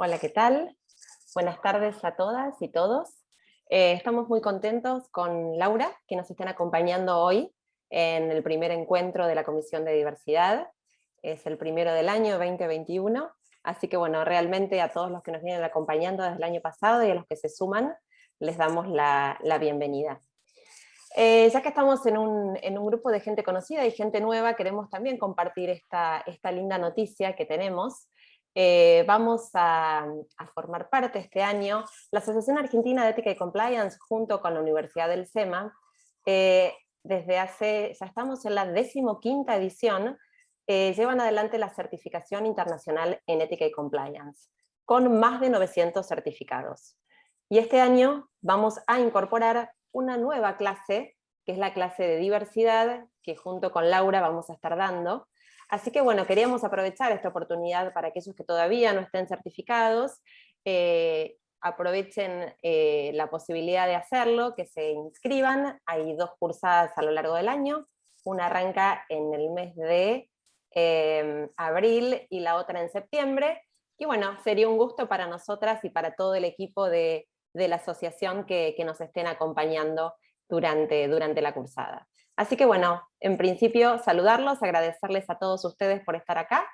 Hola, ¿qué tal? Buenas tardes a todas y todos. Estamos muy contentos con Laura, que nos estén acompañando hoy en el primer encuentro de la Comisión de Diversidad. Es el primero del año 2021, así que bueno, realmente a todos los que nos vienen acompañando desde el año pasado y a los que se suman, les damos la bienvenida. Ya que estamos en un grupo de gente conocida y gente nueva, queremos también compartir esta linda noticia que tenemos. Vamos a formar parte este año, la Asociación Argentina de Ética y Compliance, junto con la Universidad del SEMA, ya estamos en la 15ª edición, llevan adelante la certificación internacional en ética y compliance, con más de 900 certificados. Y este año vamos a incorporar una nueva clase, que es la clase de diversidad, que junto con Laura vamos a estar dando. Así que bueno, queríamos aprovechar esta oportunidad para aquellos que todavía no estén certificados, aprovechen la posibilidad de hacerlo, que se inscriban. Hay 2 cursadas a lo largo del año, una arranca en el mes de abril y la otra en septiembre, y bueno, sería un gusto para nosotras y para todo el equipo de la asociación que nos estén acompañando durante la cursada. Así que bueno, en principio saludarlos, agradecerles a todos ustedes por estar acá,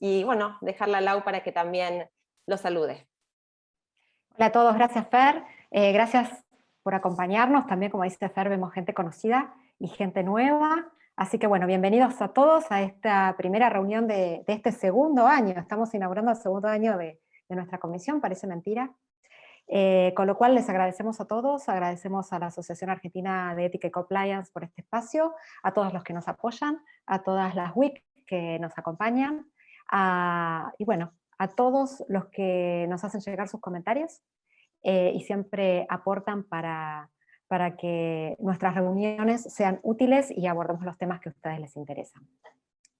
y bueno, dejarla a Lau para que también los salude. Hola a todos, gracias Fer, gracias por acompañarnos, también como dice Fer vemos gente conocida y gente nueva, así que bueno, bienvenidos a todos a esta primera reunión de este segundo año, estamos inaugurando el segundo año de nuestra comisión, parece mentira, con lo cual les agradecemos a todos, agradecemos a la Asociación Argentina de Ética y Compliance por este espacio, a todos los que nos apoyan, a todas las WIC que nos acompañan, y bueno, a todos los que nos hacen llegar sus comentarios y siempre aportan para que nuestras reuniones sean útiles y abordemos los temas que a ustedes les interesan.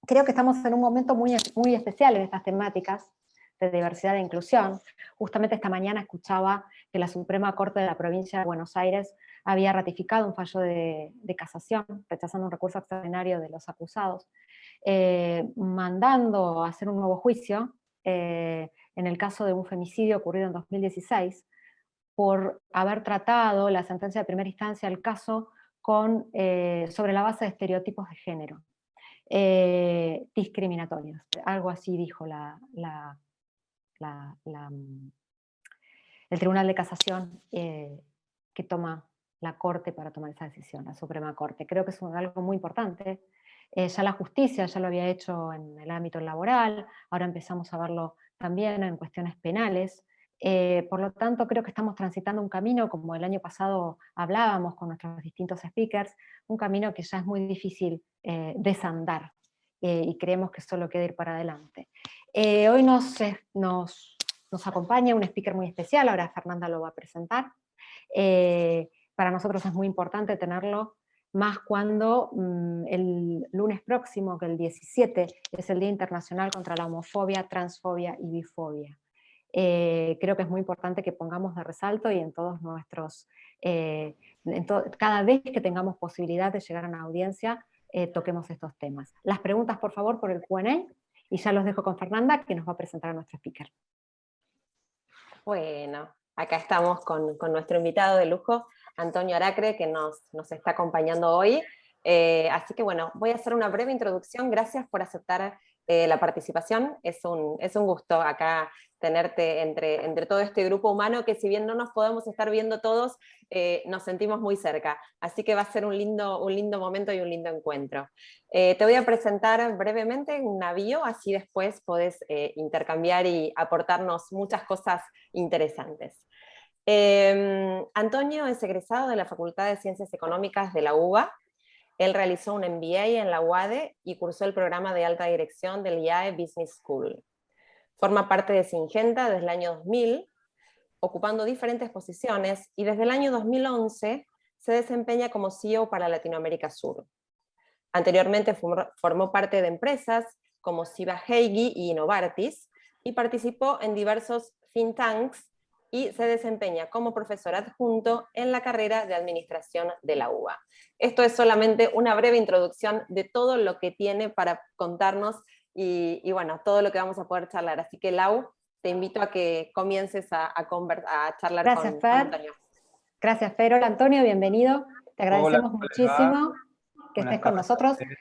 Creo que estamos en un momento muy especial en estas temáticas de diversidad e inclusión. Justamente esta mañana escuchaba que la Suprema Corte de la Provincia de Buenos Aires había ratificado un fallo de casación, rechazando un recurso extraordinario de los acusados, mandando a hacer un nuevo juicio en el caso de un femicidio ocurrido en 2016, por haber tratado la sentencia de primera instancia del caso sobre la base de estereotipos de género discriminatorios. Algo así dijo el Tribunal de Casación que toma la Corte para tomar esa decisión, la Suprema Corte. Creo que es algo muy importante. Ya la justicia ya lo había hecho en el ámbito laboral, ahora empezamos a verlo también en cuestiones penales. Por lo tanto, creo que estamos transitando un camino, como el año pasado hablábamos con nuestros distintos speakers, un camino que ya es muy difícil desandar, y creemos que solo queda ir para adelante. Hoy nos acompaña un speaker muy especial, ahora Fernanda lo va a presentar. Para nosotros es muy importante tenerlo, más cuando el lunes próximo, que el 17, es el Día Internacional contra la Homofobia, Transfobia y Bifobia. Creo que es muy importante que pongamos de resalto y en todos nuestros, cada vez que tengamos posibilidad de llegar a una audiencia, toquemos estos temas. Las preguntas, por favor, por el Q&A, y ya los dejo con Fernanda, que nos va a presentar a nuestro speaker. Bueno, acá estamos con nuestro invitado de lujo, Antonio Aracre, que nos está acompañando hoy. Así que bueno, voy a hacer una breve introducción. Gracias por aceptar la participación. Es un gusto acá tenerte entre todo este grupo humano, que si bien no nos podemos estar viendo todos, nos sentimos muy cerca. Así que va a ser un lindo momento y un lindo encuentro. Te voy a presentar brevemente una bio, así después podés intercambiar y aportarnos muchas cosas interesantes. Antonio es egresado de la Facultad de Ciencias Económicas de la UBA. Él realizó un MBA en la UADE y cursó el programa de alta dirección del IAE Business School. Forma parte de Syngenta desde el año 2000, ocupando diferentes posiciones, y desde el año 2011 se desempeña como CEO para Latinoamérica Sur. Anteriormente formó parte de empresas como Ciba Geigy y Novartis, y participó en diversos think tanks, y se desempeña como profesor adjunto en la carrera de Administración de la UBA. Esto es solamente una breve introducción de todo lo que tiene para contarnos, y bueno, todo lo que vamos a poder charlar. Así que Lau, te invito a que comiences a charlar Gracias, con Fer. Antonio. Gracias, Fer. Hola, Antonio, bienvenido. Te Hola, agradecemos ¿cómo les va? muchísimo que Buenas estés con tardes a nosotros. ustedes.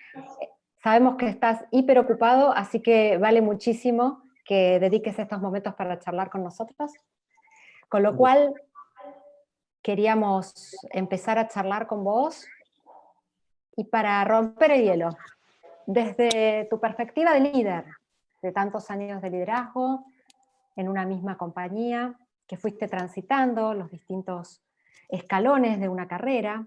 Sabemos que estás hiper ocupado, así que vale muchísimo que dediques estos momentos para charlar con nosotros. Con lo cual, queríamos empezar a charlar con vos y para romper el hielo, desde tu perspectiva de líder, de tantos años de liderazgo en una misma compañía, que fuiste transitando los distintos escalones de una carrera.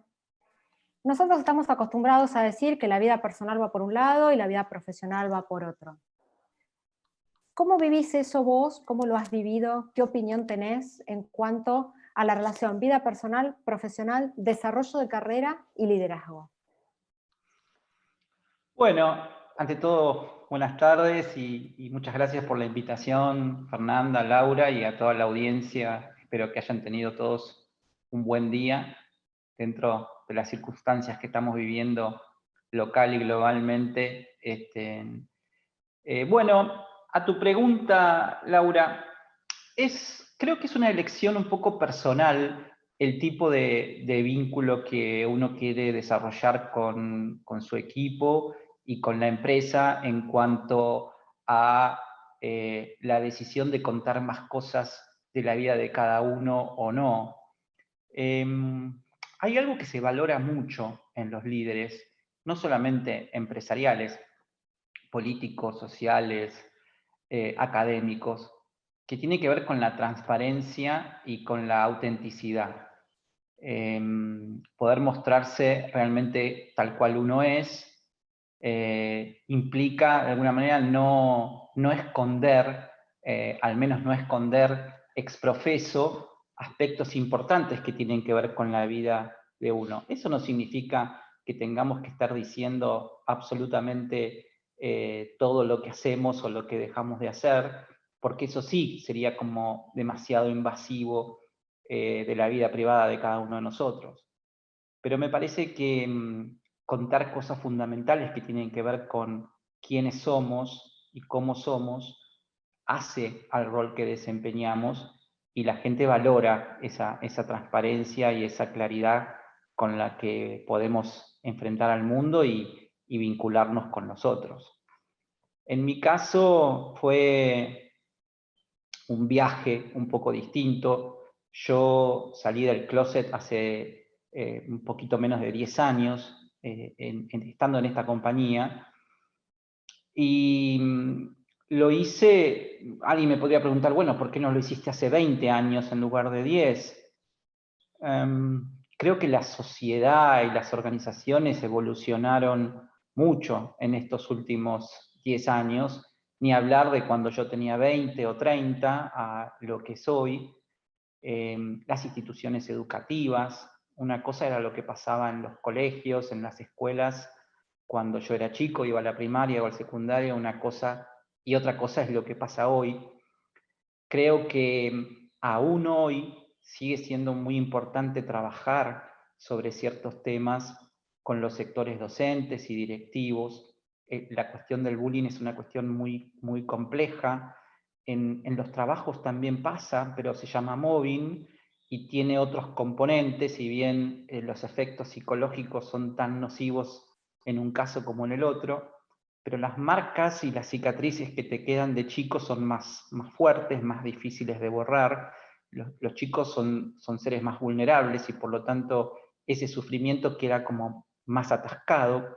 Nosotros estamos acostumbrados a decir que la vida personal va por un lado y la vida profesional va por otro. ¿Cómo vivís eso vos? ¿Cómo lo has vivido? ¿Qué opinión tenés en cuanto a la relación vida personal, profesional, desarrollo de carrera y liderazgo? Bueno, ante todo, buenas tardes y muchas gracias por la invitación, Fernanda, Laura, y a toda la audiencia. Espero que hayan tenido todos un buen día dentro de las circunstancias que estamos viviendo local y globalmente. Bueno, a tu pregunta, Laura, creo que es una elección un poco personal el tipo de vínculo que uno quiere desarrollar con su equipo y con la empresa en cuanto a la decisión de contar más cosas de la vida de cada uno o no. Hay algo que se valora mucho en los líderes, no solamente empresariales, políticos, sociales, académicos, que tiene que ver con la transparencia y con la autenticidad. Poder mostrarse realmente tal cual uno es, implica de alguna manera no esconder, al menos no esconder ex profeso, aspectos importantes que tienen que ver con la vida de uno. Eso no significa que tengamos que estar diciendo absolutamente todo lo que hacemos o lo que dejamos de hacer, porque eso sí sería como demasiado invasivo de la vida privada de cada uno de nosotros. Pero me parece que contar cosas fundamentales que tienen que ver con quiénes somos y cómo somos hace al rol que desempeñamos, y la gente valora esa transparencia y esa claridad con la que podemos enfrentar al mundo y vincularnos con nosotros. En mi caso fue un viaje un poco distinto. Yo salí del closet hace un poquito menos de 10 años, estando en esta compañía, y lo hice. Alguien me podría preguntar, bueno, ¿por qué no lo hiciste hace 20 años en lugar de 10? Creo que la sociedad y las organizaciones evolucionaron mucho en estos últimos 10 años, ni hablar de cuando yo tenía 20 o 30 a lo que soy. Las instituciones educativas, una cosa era lo que pasaba en los colegios, en las escuelas, cuando yo era chico, iba a la primaria o al secundario, una cosa, y otra cosa es lo que pasa hoy. Creo que aún hoy sigue siendo muy importante trabajar sobre ciertos temas con los sectores docentes y directivos. La cuestión del bullying es una cuestión muy, muy compleja. En los trabajos también pasa, pero se llama mobbing y tiene otros componentes, si bien los efectos psicológicos son tan nocivos en un caso como en el otro, pero las marcas y las cicatrices que te quedan de chico son más fuertes, más difíciles de borrar. Los chicos son seres más vulnerables y por lo tanto ese sufrimiento queda como más atascado.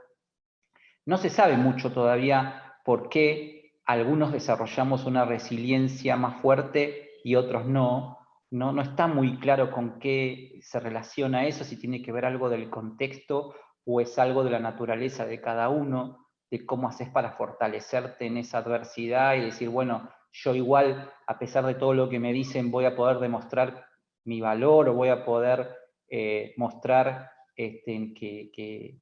No se sabe mucho todavía por qué algunos desarrollamos una resiliencia más fuerte y otros no. No está muy claro con qué se relaciona eso, si tiene que ver algo del contexto o es algo de la naturaleza de cada uno, de cómo haces para fortalecerte en esa adversidad y decir, bueno, yo igual, a pesar de todo lo que me dicen, voy a poder demostrar mi valor o voy a poder mostrar que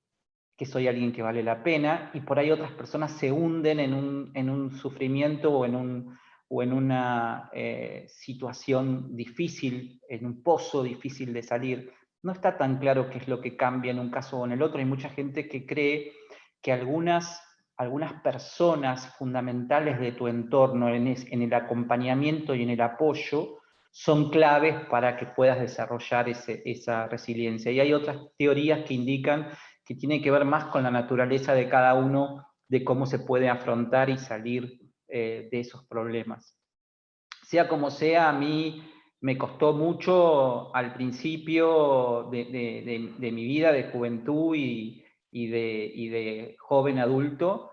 soy alguien que vale la pena, y por ahí otras personas se hunden en un sufrimiento o en una situación difícil, en un pozo difícil de salir. No está tan claro qué es lo que cambia en un caso o en el otro. Hay mucha gente que cree que algunas algunas personas fundamentales de tu entorno en el acompañamiento y en el apoyo son claves para que puedas desarrollar esa resiliencia. Y hay otras teorías que indican que tiene que ver más con la naturaleza de cada uno, de cómo se puede afrontar y salir de esos problemas. Sea como sea, a mí me costó mucho al principio de mi vida, de juventud y de joven adulto,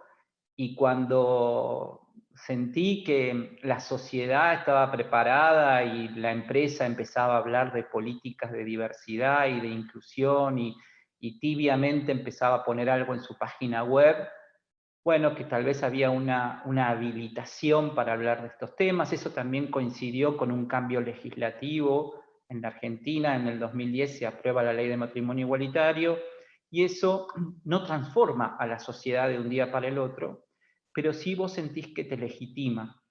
y cuando sentí que la sociedad estaba preparada y la empresa empezaba a hablar de políticas de diversidad y de inclusión y tibiamente empezaba a poner algo en su página web, bueno, que tal vez había una habilitación para hablar de estos temas. Eso también coincidió con un cambio legislativo en la Argentina. En el 2010 se aprueba la ley de matrimonio igualitario, y eso no transforma a la sociedad de un día para el otro, pero sí vos sentís que te legitima,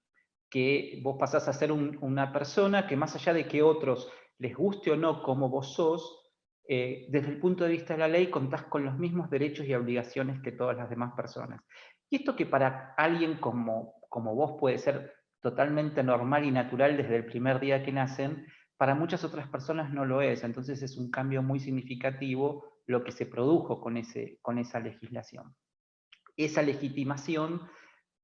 que vos pasás a ser una persona que, más allá de que otros les guste o no como vos sos, desde el punto de vista de la ley contás con los mismos derechos y obligaciones que todas las demás personas. Y esto, que para alguien como vos puede ser totalmente normal y natural desde el primer día que nacen, para muchas otras personas no lo es. Entonces es un cambio muy significativo lo que se produjo con esa legislación. Esa legitimación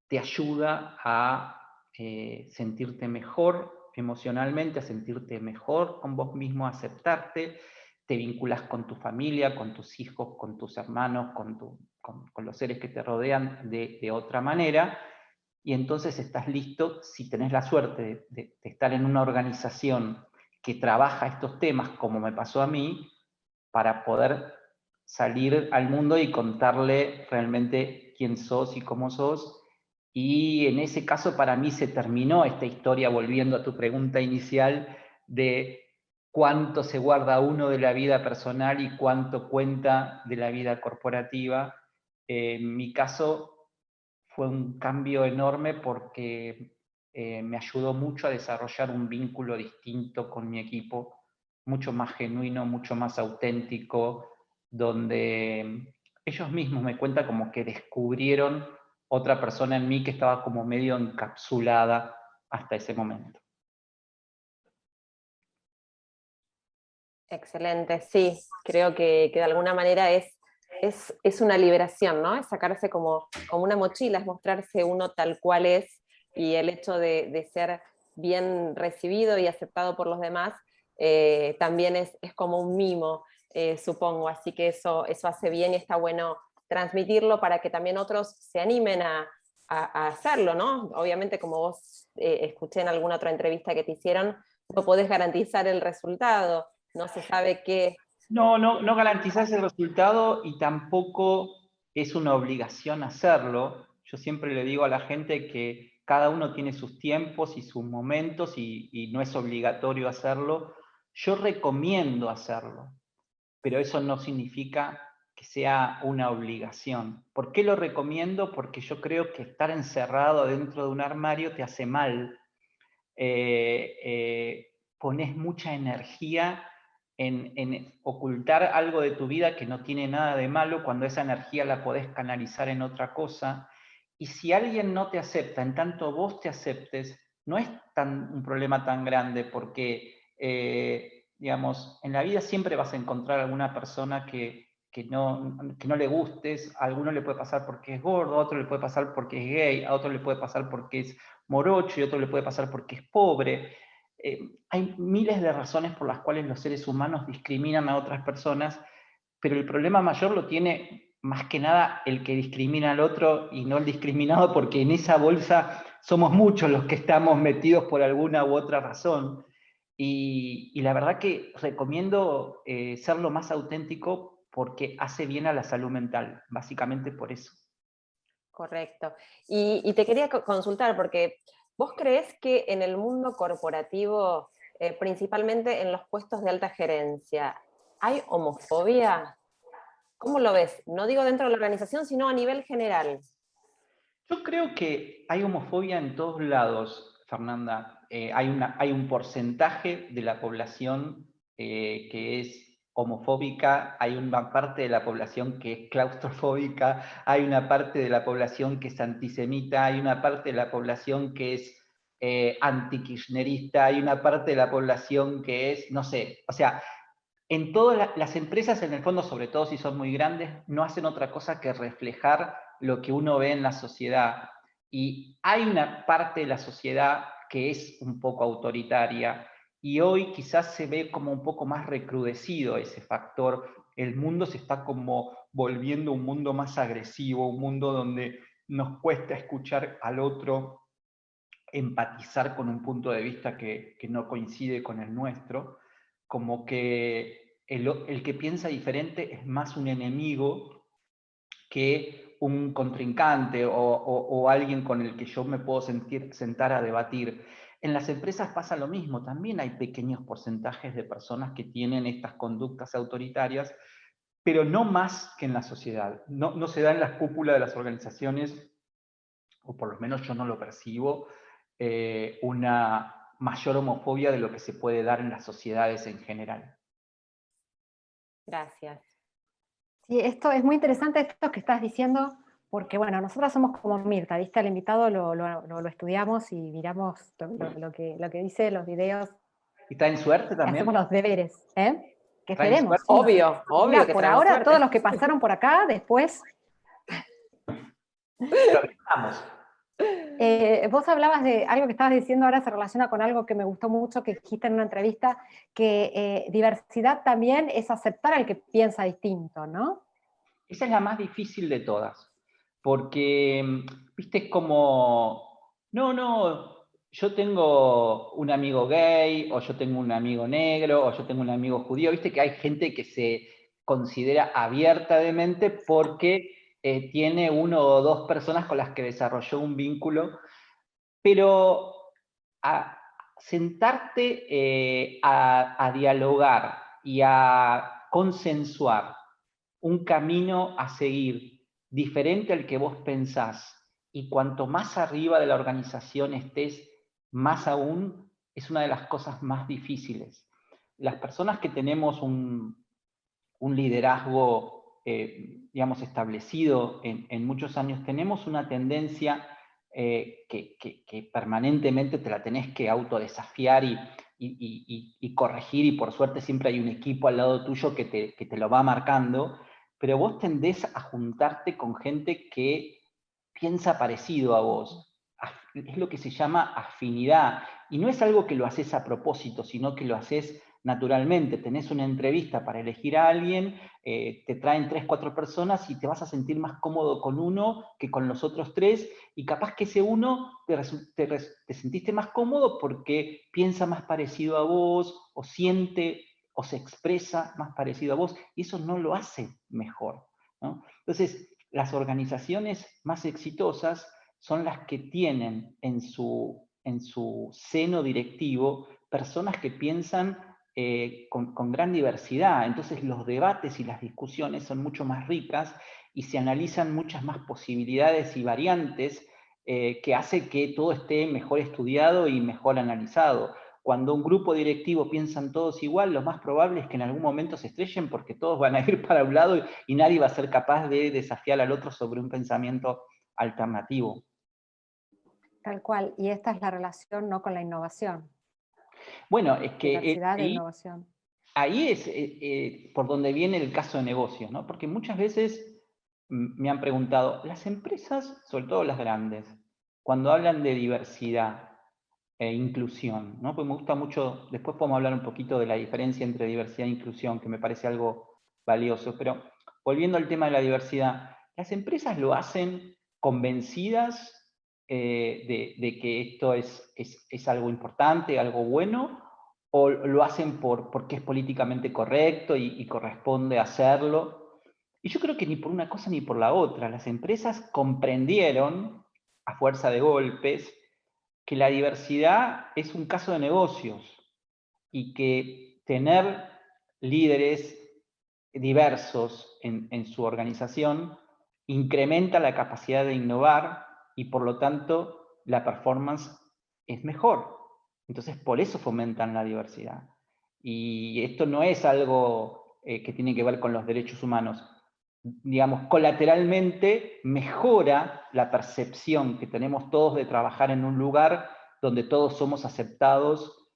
te ayuda a sentirte mejor emocionalmente, a sentirte mejor con vos mismo, a aceptarte, te vinculas con tu familia, con tus hijos, con tus hermanos, con los seres que te rodean de otra manera, y entonces estás listo, si tenés la suerte de estar en una organización que trabaja estos temas, como me pasó a mí, para poder salir al mundo y contarle realmente quién sos y cómo sos. Y en ese caso para mí se terminó esta historia, volviendo a tu pregunta inicial, de cuánto se guarda uno de la vida personal y cuánto cuenta de la vida corporativa. En mi caso fue un cambio enorme porque me ayudó mucho a desarrollar un vínculo distinto con mi equipo, mucho más genuino, mucho más auténtico, donde ellos mismos me cuentan como que descubrieron otra persona en mí que estaba como medio encapsulada hasta ese momento. Excelente, sí, creo que de alguna manera es una liberación, ¿no? Es sacarse como una mochila, es mostrarse uno tal cual es, y el hecho de ser bien recibido y aceptado por los demás también es como un mimo, supongo, así que eso hace bien y está bueno transmitirlo para que también otros se animen a hacerlo, ¿no? Obviamente, como vos escuché en alguna otra entrevista que te hicieron, no podés garantizar el resultado, no se sabe qué. No garantizás el resultado y tampoco es una obligación hacerlo. Yo siempre le digo a la gente que cada uno tiene sus tiempos y sus momentos y no es obligatorio hacerlo. Yo recomiendo hacerlo, pero eso no significa que sea una obligación. ¿Por qué lo recomiendo? Porque yo creo que estar encerrado dentro de un armario te hace mal. Pones mucha energía en ocultar algo de tu vida que no tiene nada de malo, cuando esa energía la podés canalizar en otra cosa. Y si alguien no te acepta, en tanto vos te aceptes, no es un problema tan grande, porque digamos, en la vida siempre vas a encontrar alguna persona que no le gustes. A alguno le puede pasar porque es gordo, a otro le puede pasar porque es gay, a otro le puede pasar porque es morocho, y a otro le puede pasar porque es pobre. Hay miles de razones por las cuales los seres humanos discriminan a otras personas, pero el problema mayor lo tiene más que nada el que discrimina al otro y no el discriminado, porque en esa bolsa somos muchos los que estamos metidos por alguna u otra razón. Y la verdad que recomiendo ser lo más auténtico, porque hace bien a la salud mental, básicamente por eso. Correcto. Y te quería consultar, porque ¿vos creés que en el mundo corporativo, principalmente en los puestos de alta gerencia, hay homofobia? ¿Cómo lo ves? No digo dentro de la organización, sino a nivel general. Yo creo que hay homofobia en todos lados, Fernanda. Hay un porcentaje de la población que es homofóbica, hay una parte de la población que es claustrofóbica, hay una parte de la población que es antisemita, hay una parte de la población que es anti-kirchnerista, hay una parte de la población que es, no sé, o sea, en todas las empresas, en el fondo, sobre todo si son muy grandes, no hacen otra cosa que reflejar lo que uno ve en la sociedad. Y hay una parte de la sociedad que es un poco autoritaria, y hoy quizás se ve como un poco más recrudecido ese factor. El mundo se está como volviendo un mundo más agresivo, un mundo donde nos cuesta escuchar al otro, empatizar con un punto de vista que no coincide con el nuestro, como que el que piensa diferente es más un enemigo que un contrincante o alguien con el que yo me puedo sentar a debatir. En las empresas pasa lo mismo, también hay pequeños porcentajes de personas que tienen estas conductas autoritarias, pero no más que en la sociedad. No se da en las cúpulas de las organizaciones, o por lo menos yo no lo percibo, una mayor homofobia de lo que se puede dar en las sociedades en general. Gracias. Sí, esto es muy interesante esto que estás diciendo, porque bueno, nosotros somos como Mirta, ¿viste? Al invitado lo estudiamos y miramos lo que dice, los videos, ¿Y está en suerte también? hacemos los deberes, ¿eh? Que ¿Está en esperemos. suerte? Sí. Obvio, obvio Mirá, que por tenemos ahora suerte. todos los que pasaron por acá, después... Pero aquí estamos. Vos hablabas de algo que estabas diciendo ahora, se relaciona con algo que me gustó mucho, que dijiste en una entrevista, que diversidad también es aceptar al que piensa distinto, ¿no? Esa es la más difícil de todas, porque, viste, es como, no, yo tengo un amigo gay, o yo tengo un amigo negro, o yo tengo un amigo judío, viste que hay gente que se considera abierta de mente porque tiene uno o dos personas con las que desarrolló un vínculo, pero a sentarte a dialogar y a consensuar un camino a seguir diferente al que vos pensás, y cuanto más arriba de la organización estés, más aún es una de las cosas más difíciles. Las personas que tenemos un liderazgo, digamos, establecido en muchos años, tenemos una tendencia que permanentemente te la tenés que autodesafiar y corregir, y por suerte siempre hay un equipo al lado tuyo que te lo va marcando, pero vos tendés a juntarte con gente que piensa parecido a vos. Es lo que se llama afinidad, y no es algo que lo haces a propósito, sino que lo haces naturalmente. Tenés una entrevista para elegir a alguien, te traen 3, 4 personas y te vas a sentir más cómodo con uno que con los otros 3, y capaz que ese uno te sentiste más cómodo porque piensa más parecido a vos, o siente o se expresa más parecido a vos, y eso no lo hace mejor, ¿no? Entonces, las organizaciones más exitosas son las que tienen en su seno directivo personas que piensan con gran diversidad. Entonces los debates y las discusiones son mucho más ricas y se analizan muchas más posibilidades y variantes, que hace que todo esté mejor estudiado y mejor analizado. Cuando un grupo directivo piensan todos igual, lo más probable es que en algún momento se estrellen, porque todos van a ir para un lado y nadie va a ser capaz de desafiar al otro sobre un pensamiento alternativo. Tal cual, y esta es la relación no con la innovación, Bueno, es que diversidad e innovación. ahí es por donde viene el caso de negocios, ¿no? Porque muchas veces me han preguntado, las empresas, sobre todo las grandes, cuando hablan de diversidad e inclusión, ¿no? Pues me gusta mucho, después podemos hablar un poquito de la diferencia entre diversidad e inclusión, que me parece algo valioso, pero volviendo al tema de la diversidad, las empresas lo hacen convencidas de que esto es algo importante, algo bueno, o lo hacen porque es políticamente correcto y corresponde hacerlo. Y yo creo que ni por una cosa ni por la otra. Las empresas comprendieron, a fuerza de golpes, que la diversidad es un caso de negocios, y que tener líderes diversos en su organización incrementa la capacidad de innovar, y por lo tanto la performance es mejor. Entonces por eso fomentan la diversidad. Y esto no es algo que tiene que ver con los derechos humanos, digamos, colateralmente mejora la percepción que tenemos todos de trabajar en un lugar donde todos somos aceptados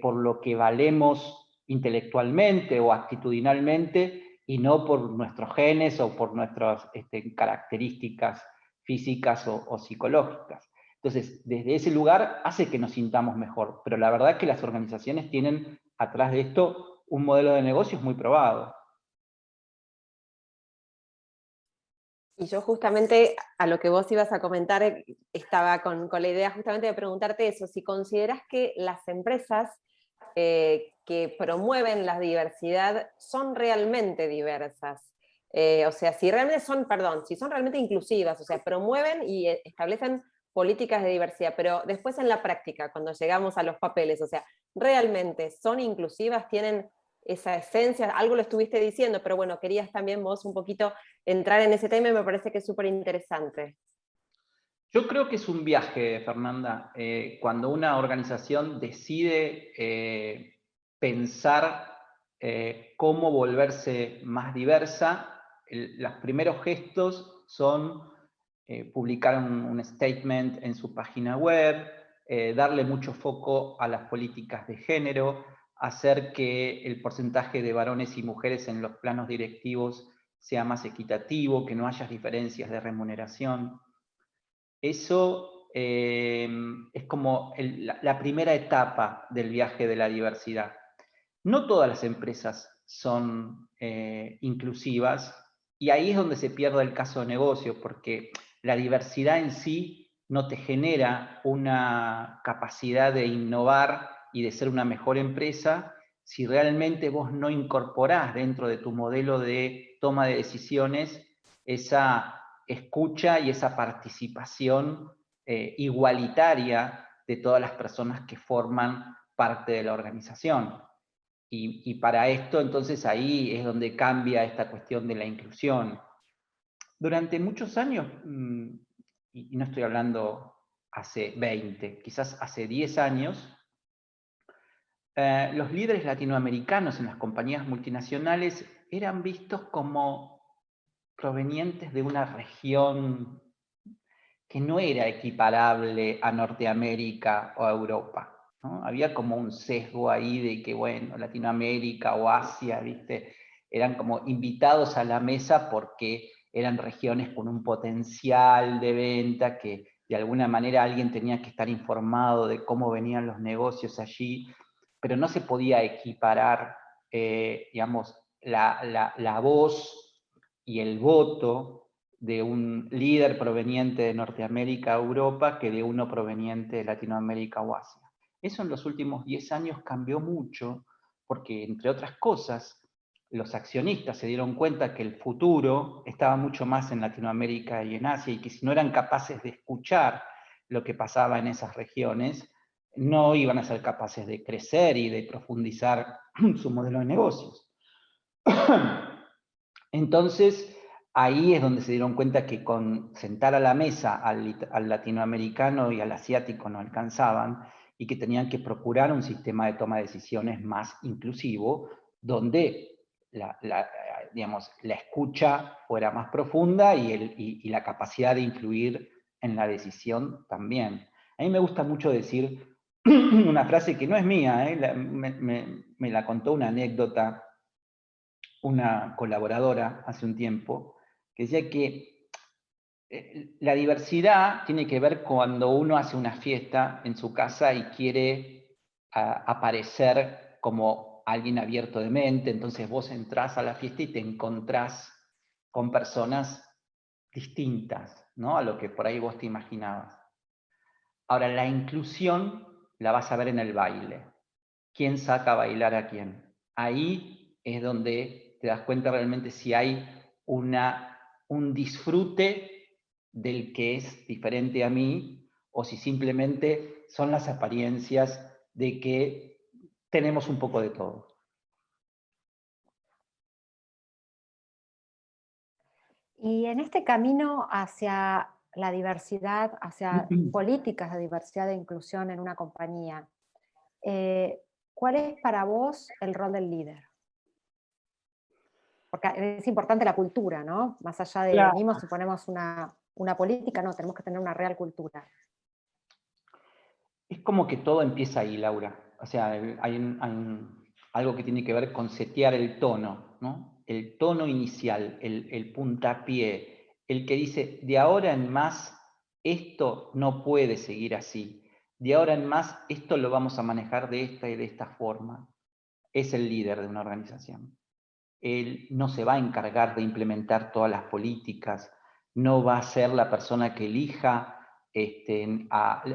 por lo que valemos intelectualmente o actitudinalmente, y no por nuestros genes o por nuestras características físicas o psicológicas. Entonces, desde ese lugar hace que nos sintamos mejor, pero la verdad es que las organizaciones tienen atrás de esto un modelo de negocios muy probado. Y yo justamente a lo que vos ibas a comentar, estaba con la idea justamente de preguntarte eso, si considerás que las empresas que promueven la diversidad son realmente diversas. O sea, si realmente son, perdón, si son realmente inclusivas, o sea, promueven y establecen políticas de diversidad, pero después en la práctica, cuando llegamos a los papeles, o sea, ¿realmente son inclusivas? ¿Tienen esa esencia? Algo lo estuviste diciendo, pero bueno, querías también vos un poquito entrar en ese tema y me parece que es súper interesante. Yo creo que es un viaje, Fernanda, cuando una organización decide pensar cómo volverse más diversa. Los primeros gestos son publicar un statement en su página web, darle mucho foco a las políticas de género, hacer que el porcentaje de varones y mujeres en los planos directivos sea más equitativo, que no haya diferencias de remuneración. Eso es como la primera etapa del viaje de la diversidad. No todas las empresas son inclusivas, y ahí es donde se pierde el caso de negocio, porque la diversidad en sí no te genera una capacidad de innovar y de ser una mejor empresa si realmente vos no incorporás dentro de tu modelo de toma de decisiones esa escucha y esa participación igualitaria de todas las personas que forman parte de la organización. Y para esto, entonces, ahí es donde cambia esta cuestión de la inclusión. Durante muchos años, y no estoy hablando hace 20, quizás hace 10 años, los líderes latinoamericanos en las compañías multinacionales eran vistos como provenientes de una región que no era equiparable a Norteamérica o a Europa, ¿no? Había como un sesgo ahí de que, bueno, Latinoamérica o Asia, ¿viste? Eran como invitados a la mesa porque eran regiones con un potencial de venta que de alguna manera alguien tenía que estar informado de cómo venían los negocios allí, pero no se podía equiparar, digamos, la voz y el voto de un líder proveniente de Norteamérica o Europa que de uno proveniente de Latinoamérica o Asia. Eso en los últimos 10 años cambió mucho porque, entre otras cosas, los accionistas se dieron cuenta que el futuro estaba mucho más en Latinoamérica y en Asia, y que si no eran capaces de escuchar lo que pasaba en esas regiones, no iban a ser capaces de crecer y de profundizar su modelo de negocios. Entonces, ahí es donde se dieron cuenta que con sentar a la mesa al latinoamericano y al asiático no alcanzaban, y que tenían que procurar un sistema de toma de decisiones más inclusivo, donde digamos, la escucha fuera más profunda y la capacidad de influir en la decisión también. A mí me gusta mucho decir una frase que no es mía, me la contó una anécdota una colaboradora hace un tiempo, que decía que la diversidad tiene que ver cuando uno hace una fiesta en su casa y quiere aparecer como alguien abierto de mente. Entonces vos entrás a la fiesta y te encontrás con personas distintas, ¿no?, a lo que por ahí vos te imaginabas. Ahora, la inclusión la vas a ver en el baile. ¿Quién saca a bailar a quién? Ahí es donde te das cuenta realmente si hay un disfrute del que es diferente a mí, o si simplemente son las apariencias de que tenemos un poco de todo. Y en este camino hacia la diversidad, hacia políticas de diversidad e inclusión en una compañía, ¿cuál es para vos el rol del líder? porque es importante la cultura, ¿no? Más allá de Claro. venimos y ponemos una política, no, tenemos que tener una real cultura. Es como que todo empieza ahí, Laura. O sea, algo que tiene que ver con setear el tono, ¿no? El tono inicial, el puntapié, el que dice, de ahora en más, esto no puede seguir así. De ahora en más, esto lo vamos a manejar de esta y de esta forma. Es el líder de una organización. Él no se va a encargar de implementar todas las políticas, no va a ser la persona que elija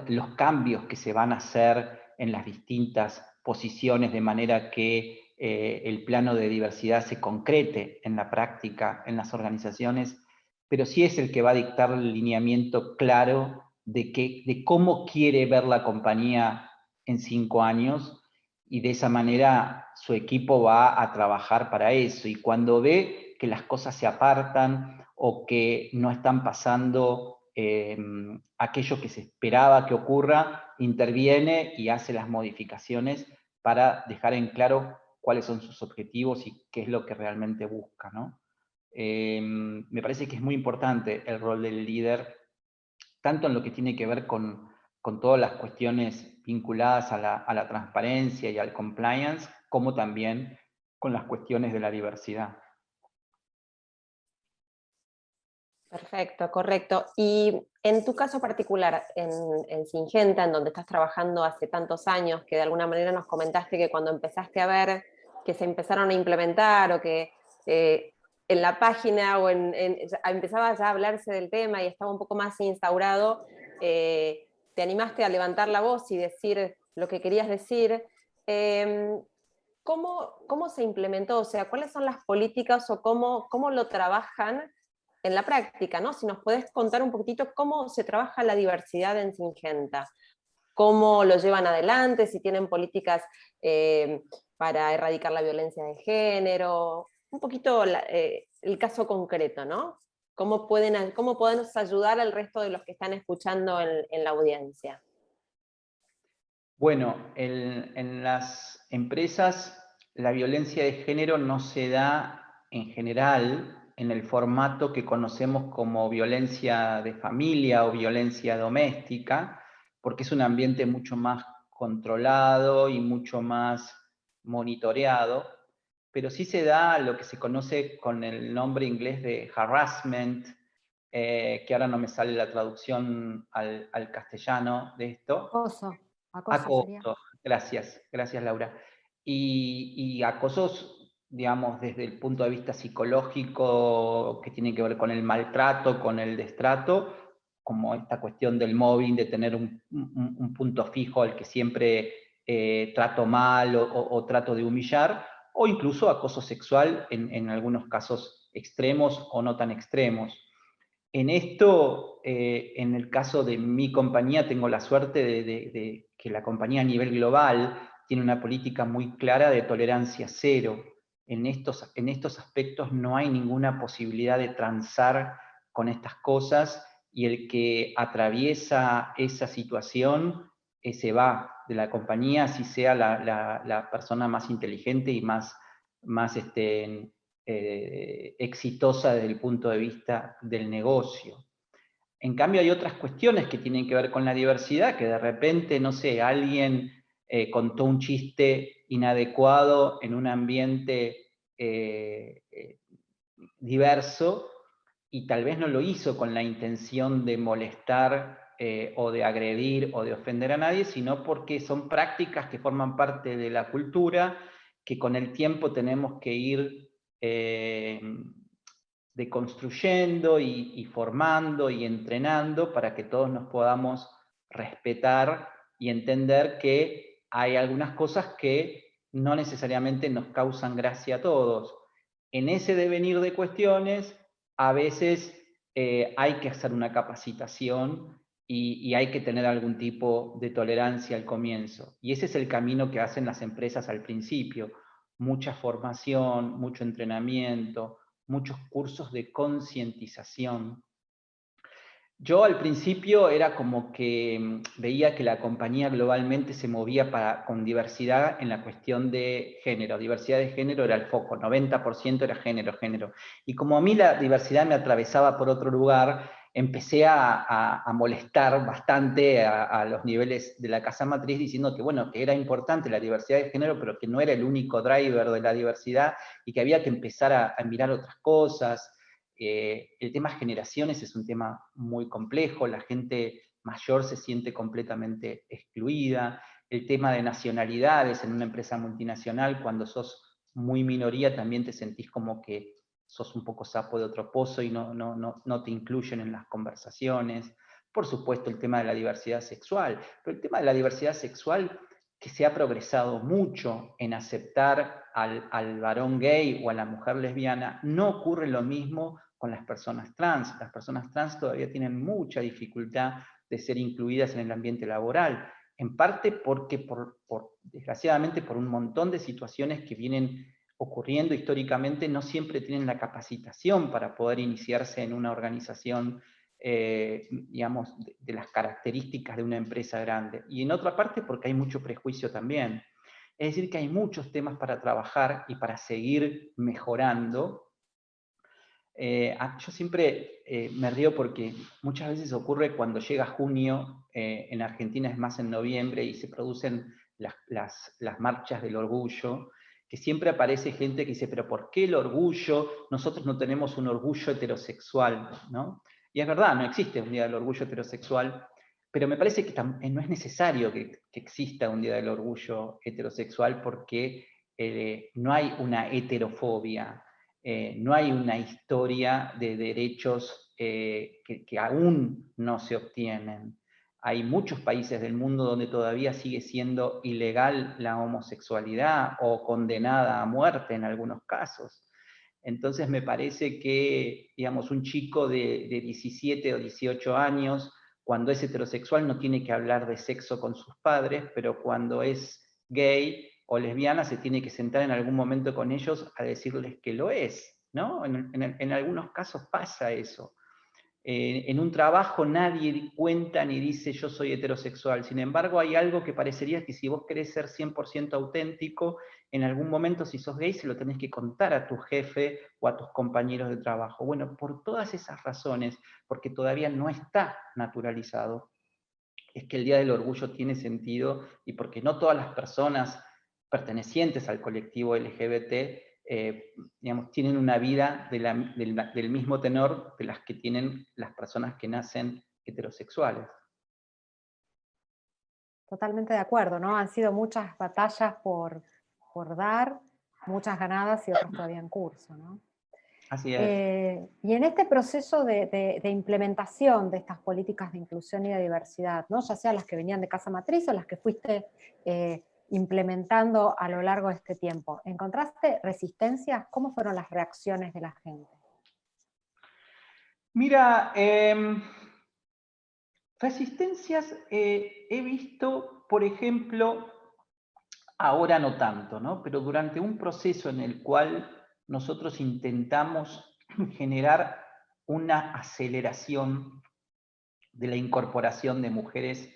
los cambios que se van a hacer en las distintas posiciones de manera que el plano de diversidad se concrete en la práctica, en las organizaciones, pero sí es el que va a dictar el lineamiento claro de cómo quiere ver la compañía en 5 años, y de esa manera su equipo va a trabajar para eso. Y cuando ve que las cosas se apartan o que no están pasando aquello que se esperaba que ocurra, interviene y hace las modificaciones para dejar en claro cuáles son sus objetivos y qué es lo que realmente busca, ¿no? Me parece que es muy importante el rol del líder, tanto en lo que tiene que ver con todas las cuestiones vinculadas a la transparencia y al compliance, como también con las cuestiones de la diversidad. Perfecto, correcto. Y en tu caso particular, en Syngenta, en donde estás trabajando hace tantos años, que de alguna manera nos comentaste que cuando empezaste a ver que se empezaron a implementar o que en la página o empezaba ya a hablarse del tema y estaba un poco más instaurado, te animaste a levantar la voz y decir lo que querías decir. ¿Cómo se implementó? O sea, ¿cuáles son las políticas o cómo lo trabajan en la práctica, ¿no? Si nos podés contar un poquitito cómo se trabaja la diversidad en Syngenta, cómo lo llevan adelante, si tienen políticas para erradicar la violencia de género, un poquito el caso concreto, ¿no? ¿Cómo podemos ayudar al resto de los que están escuchando en la audiencia? Bueno, en las empresas la violencia de género no se da en general en el formato que conocemos como violencia de familia o violencia doméstica, porque es un ambiente mucho más controlado y mucho más monitoreado, pero sí se da lo que se conoce con el nombre inglés de harassment, que ahora no me sale la traducción al castellano de esto. Acoso sería. Acoso, gracias Laura. Y acosos, digamos, desde el punto de vista psicológico, que tiene que ver con el maltrato, con el destrato, como esta cuestión del mobbing, de tener un punto fijo al que siempre trato mal o trato de humillar, o incluso acoso sexual en algunos casos extremos o no tan extremos. En esto, en el caso de mi compañía, tengo la suerte de que la compañía a nivel global tiene una política muy clara de tolerancia cero. En estos aspectos no hay ninguna posibilidad de transar con estas cosas, y el que atraviesa esa situación se va de la compañía, así sea la persona más inteligente y más exitosa desde el punto de vista del negocio. En cambio, hay otras cuestiones que tienen que ver con la diversidad, que de repente, no sé, alguien contó un chiste inadecuado en un ambiente diverso, y tal vez no lo hizo con la intención de molestar o de agredir o de ofender a nadie, sino porque son prácticas que forman parte de la cultura, que con el tiempo tenemos que ir deconstruyendo y formando y entrenando para que todos nos podamos respetar y entender que hay algunas cosas que no necesariamente nos causan gracia a todos. En ese devenir de cuestiones, a veces hay que hacer una capacitación y hay que tener algún tipo de tolerancia al comienzo. Y ese es el camino que hacen las empresas al principio. Mucha formación, mucho entrenamiento, muchos cursos de concientización. Yo al principio era como que veía que la compañía globalmente se movía con diversidad en la cuestión de género. Diversidad de género era el foco, 90% era género. Y como a mí la diversidad me atravesaba por otro lugar, empecé a molestar bastante a los niveles de la casa matriz, diciendo que, bueno, que era importante la diversidad de género, pero que no era el único driver de la diversidad y que había que empezar a mirar otras cosas. El tema generaciones es un tema muy complejo, la gente mayor se siente completamente excluida, el tema de nacionalidades en una empresa multinacional, cuando sos muy minoría también te sentís como que sos un poco sapo de otro pozo y no te incluyen en las conversaciones. Por supuesto el tema de la diversidad sexual, pero el tema de la diversidad sexual que se ha progresado mucho en aceptar al varón gay o a la mujer lesbiana, no ocurre lo mismo con las personas trans. Las personas trans todavía tienen mucha dificultad de ser incluidas en el ambiente laboral, en parte porque, desgraciadamente, por un montón de situaciones que vienen ocurriendo históricamente, no siempre tienen la capacitación para poder iniciarse en una organización digamos, de las características de una empresa grande. Y en otra parte porque hay mucho prejuicio también. Es decir, que hay muchos temas para trabajar y para seguir mejorando. Yo siempre me río porque muchas veces ocurre cuando llega junio, en Argentina es más en noviembre, y se producen las marchas del orgullo, que siempre aparece gente que dice, pero ¿por qué el orgullo? Nosotros no tenemos un orgullo heterosexual, ¿no? Y es verdad, no existe un día del orgullo heterosexual, pero me parece que no es necesario que exista un día del orgullo heterosexual porque no hay una heterofobia, no hay una historia de derechos que aún no se obtienen. Hay muchos países del mundo donde todavía sigue siendo ilegal la homosexualidad o condenada a muerte en algunos casos. Entonces me parece que, digamos, un chico de 17 o 18 años, cuando es heterosexual no tiene que hablar de sexo con sus padres, pero cuando es gay o lesbiana se tiene que sentar en algún momento con ellos a decirles que lo es, ¿no? En algunos casos pasa eso. En un trabajo nadie cuenta ni dice yo soy heterosexual. Sin embargo, hay algo que parecería que si vos querés ser 100% auténtico, en algún momento si sos gay se lo tenés que contar a tu jefe o a tus compañeros de trabajo. Bueno, por todas esas razones, porque todavía no está naturalizado, es que el Día del Orgullo tiene sentido y porque no todas las personas pertenecientes al colectivo LGBT digamos, tienen una vida del mismo tenor de las que tienen las personas que nacen heterosexuales. Totalmente de acuerdo, ¿no? Han sido muchas batallas por dar, muchas ganadas y otras todavía en curso, ¿no? Así es. Y en este proceso de implementación de estas políticas de inclusión y de diversidad, ¿no? Ya sea las que venían de casa matriz o las que fuiste implementando a lo largo de este tiempo, ¿encontraste resistencias? ¿Cómo fueron las reacciones de la gente? Mira, resistencias he visto, por ejemplo, ahora no tanto, ¿no? Pero durante un proceso en el cual nosotros intentamos generar una aceleración de la incorporación de mujeres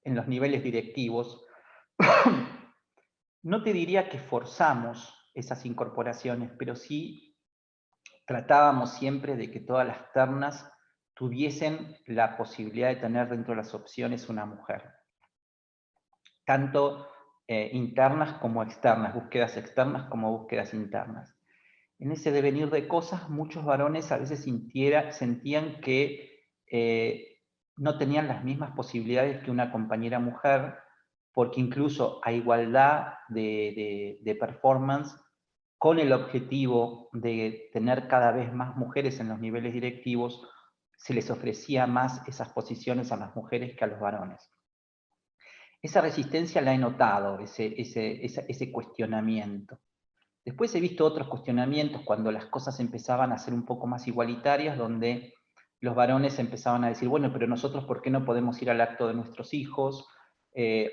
en los niveles directivos, no te diría que forzamos esas incorporaciones, pero sí tratábamos siempre de que todas las ternas tuviesen la posibilidad de tener dentro de las opciones una mujer. Tanto internas como externas, búsquedas externas como búsquedas internas. En ese devenir de cosas, muchos varones a veces sentían que no tenían las mismas posibilidades que una compañera mujer, porque incluso a igualdad de performance, con el objetivo de tener cada vez más mujeres en los niveles directivos, se les ofrecía más esas posiciones a las mujeres que a los varones. Esa resistencia la he notado, ese cuestionamiento. Después he visto otros cuestionamientos cuando las cosas empezaban a ser un poco más igualitarias, donde los varones empezaban a decir, bueno, pero nosotros ¿por qué no podemos ir al acto de nuestros hijos?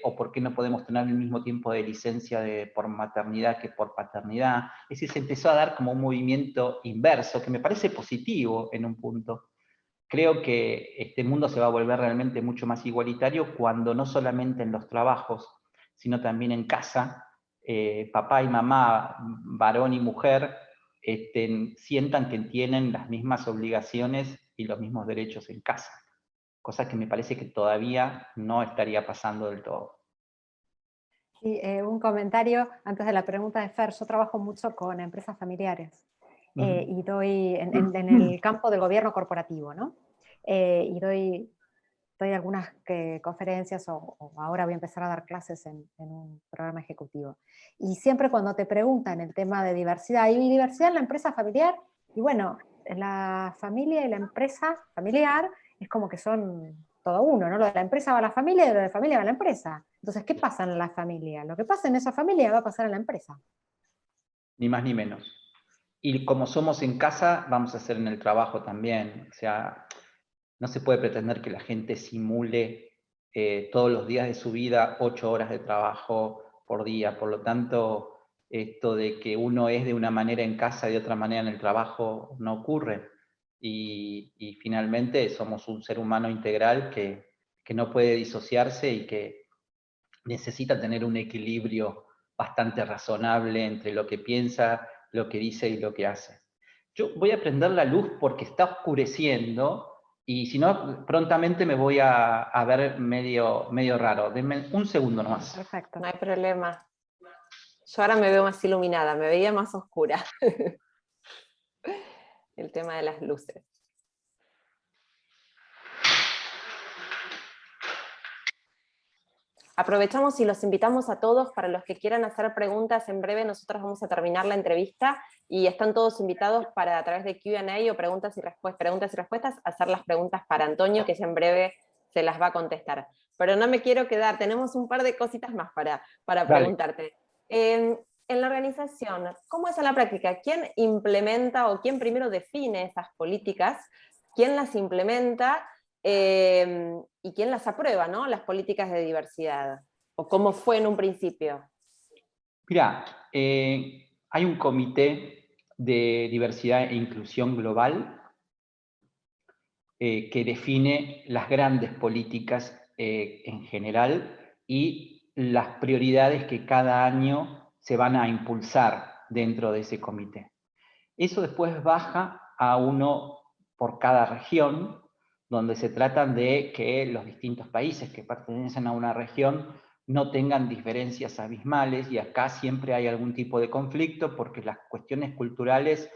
¿O por qué no podemos tener el mismo tiempo de licencia por maternidad que por paternidad? Es decir, se empezó a dar como un movimiento inverso, que me parece positivo en un punto, creo que este mundo se va a volver realmente mucho más igualitario cuando no solamente en los trabajos, sino también en casa, papá y mamá, varón y mujer, sientan que tienen las mismas obligaciones y los mismos derechos en casa, cosa que me parece que todavía no estaría pasando del todo. Sí, un comentario antes de la pregunta de Fer. Yo trabajo mucho con empresas familiares y doy en el campo del gobierno corporativo, ¿no? Y doy algunas conferencias o ahora voy a empezar a dar clases en un programa ejecutivo. Y siempre cuando te preguntan el tema de diversidad, ¿hay diversidad en la empresa familiar? Y bueno, la familia y la empresa familiar es como que son todo uno, ¿no? Lo de la empresa va a la familia y lo de la familia va a la empresa. Entonces, ¿qué pasa en la familia? Lo que pasa en esa familia va a pasar en la empresa. Ni más ni menos. Y como somos en casa, vamos a hacer en el trabajo también. O sea, no se puede pretender que la gente simule todos los días de su vida 8 horas de trabajo por día. Por lo tanto, esto de que uno es de una manera en casa y de otra manera en el trabajo no ocurre. Y finalmente somos un ser humano integral que no puede disociarse y que necesita tener un equilibrio bastante razonable entre lo que piensa, lo que dice y lo que hace. Yo voy a prender la luz porque está oscureciendo y si no, prontamente me voy a ver medio raro. Denme un segundo nomás. Perfecto. No hay problema. Yo ahora me veo más iluminada, me veía más oscura. El tema de las luces. Aprovechamos y los invitamos a todos para los que quieran hacer preguntas. En breve nosotros vamos a terminar la entrevista y están todos invitados para a través de Q&A o preguntas y respuestas hacer las preguntas para Antonio, que ya en breve se las va a contestar. Pero no me quiero quedar, tenemos un par de cositas más para preguntarte. En la organización, ¿cómo es en la práctica? ¿Quién implementa o quién primero define esas políticas? ¿Quién las implementa? ¿Y quién las aprueba, ¿no? Las políticas de diversidad, o cómo fue en un principio. Mirá, hay un comité de diversidad e inclusión global que define las grandes políticas en general y las prioridades que cada año se van a impulsar dentro de ese comité. Eso después baja a uno por cada región, donde se tratan de que los distintos países que pertenecen a una región no tengan diferencias abismales, y acá siempre hay algún tipo de conflicto porque las cuestiones culturales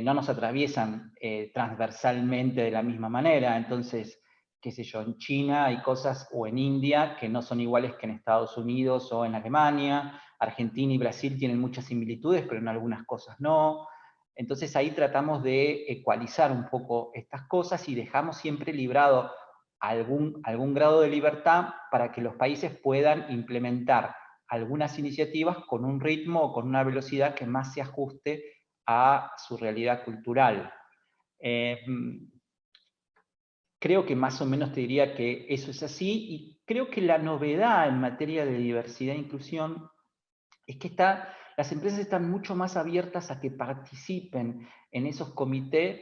no nos atraviesan transversalmente de la misma manera. Entonces, qué sé yo, en China hay cosas, o en India, que no son iguales que en Estados Unidos o en Alemania. Argentina y Brasil tienen muchas similitudes, pero en algunas cosas no. Entonces ahí tratamos de ecualizar un poco estas cosas y dejamos siempre librado algún grado de libertad para que los países puedan implementar algunas iniciativas con un ritmo o con una velocidad que más se ajuste a su realidad cultural. Creo que más o menos te diría que eso es así, y creo que la novedad en materia de diversidad e inclusión es que las empresas están mucho más abiertas a que participen en esos comités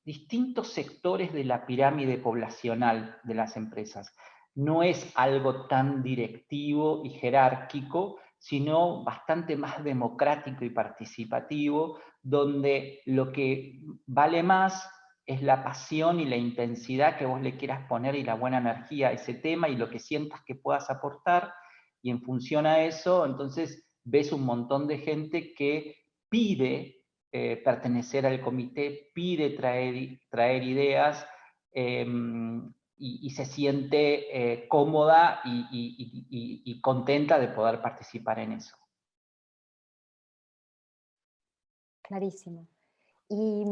distintos sectores de la pirámide poblacional de las empresas. No es algo tan directivo y jerárquico, sino bastante más democrático y participativo, donde lo que vale más es la pasión y la intensidad que vos le quieras poner y la buena energía a ese tema y lo que sientas que puedas aportar, y en función a eso, entonces ves un montón de gente que pide pertenecer al comité, pide traer ideas y se siente cómoda y contenta de poder participar en eso. Clarísimo. Y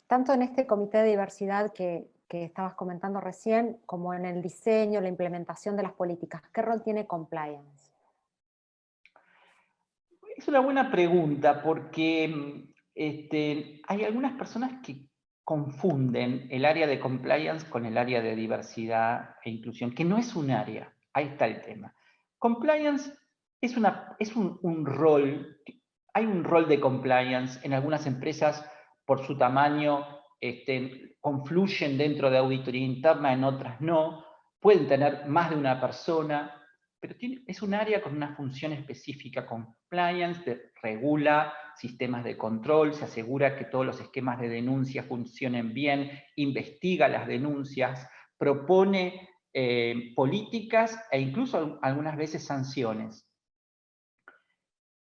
tanto en este comité de diversidad que estabas comentando recién, como en el diseño, la implementación de las políticas, ¿qué rol tiene compliance? Es una buena pregunta porque hay algunas personas que confunden el área de compliance con el área de diversidad e inclusión, que no es un área. Ahí está el tema. Compliance es un rol. Hay un rol de compliance en algunas empresas por su tamaño, confluyen dentro de auditoría interna, en otras no, pueden tener más de una persona, pero es un área con una función específica, compliance, regula sistemas de control, se asegura que todos los esquemas de denuncia funcionen bien, investiga las denuncias, propone políticas e incluso algunas veces sanciones.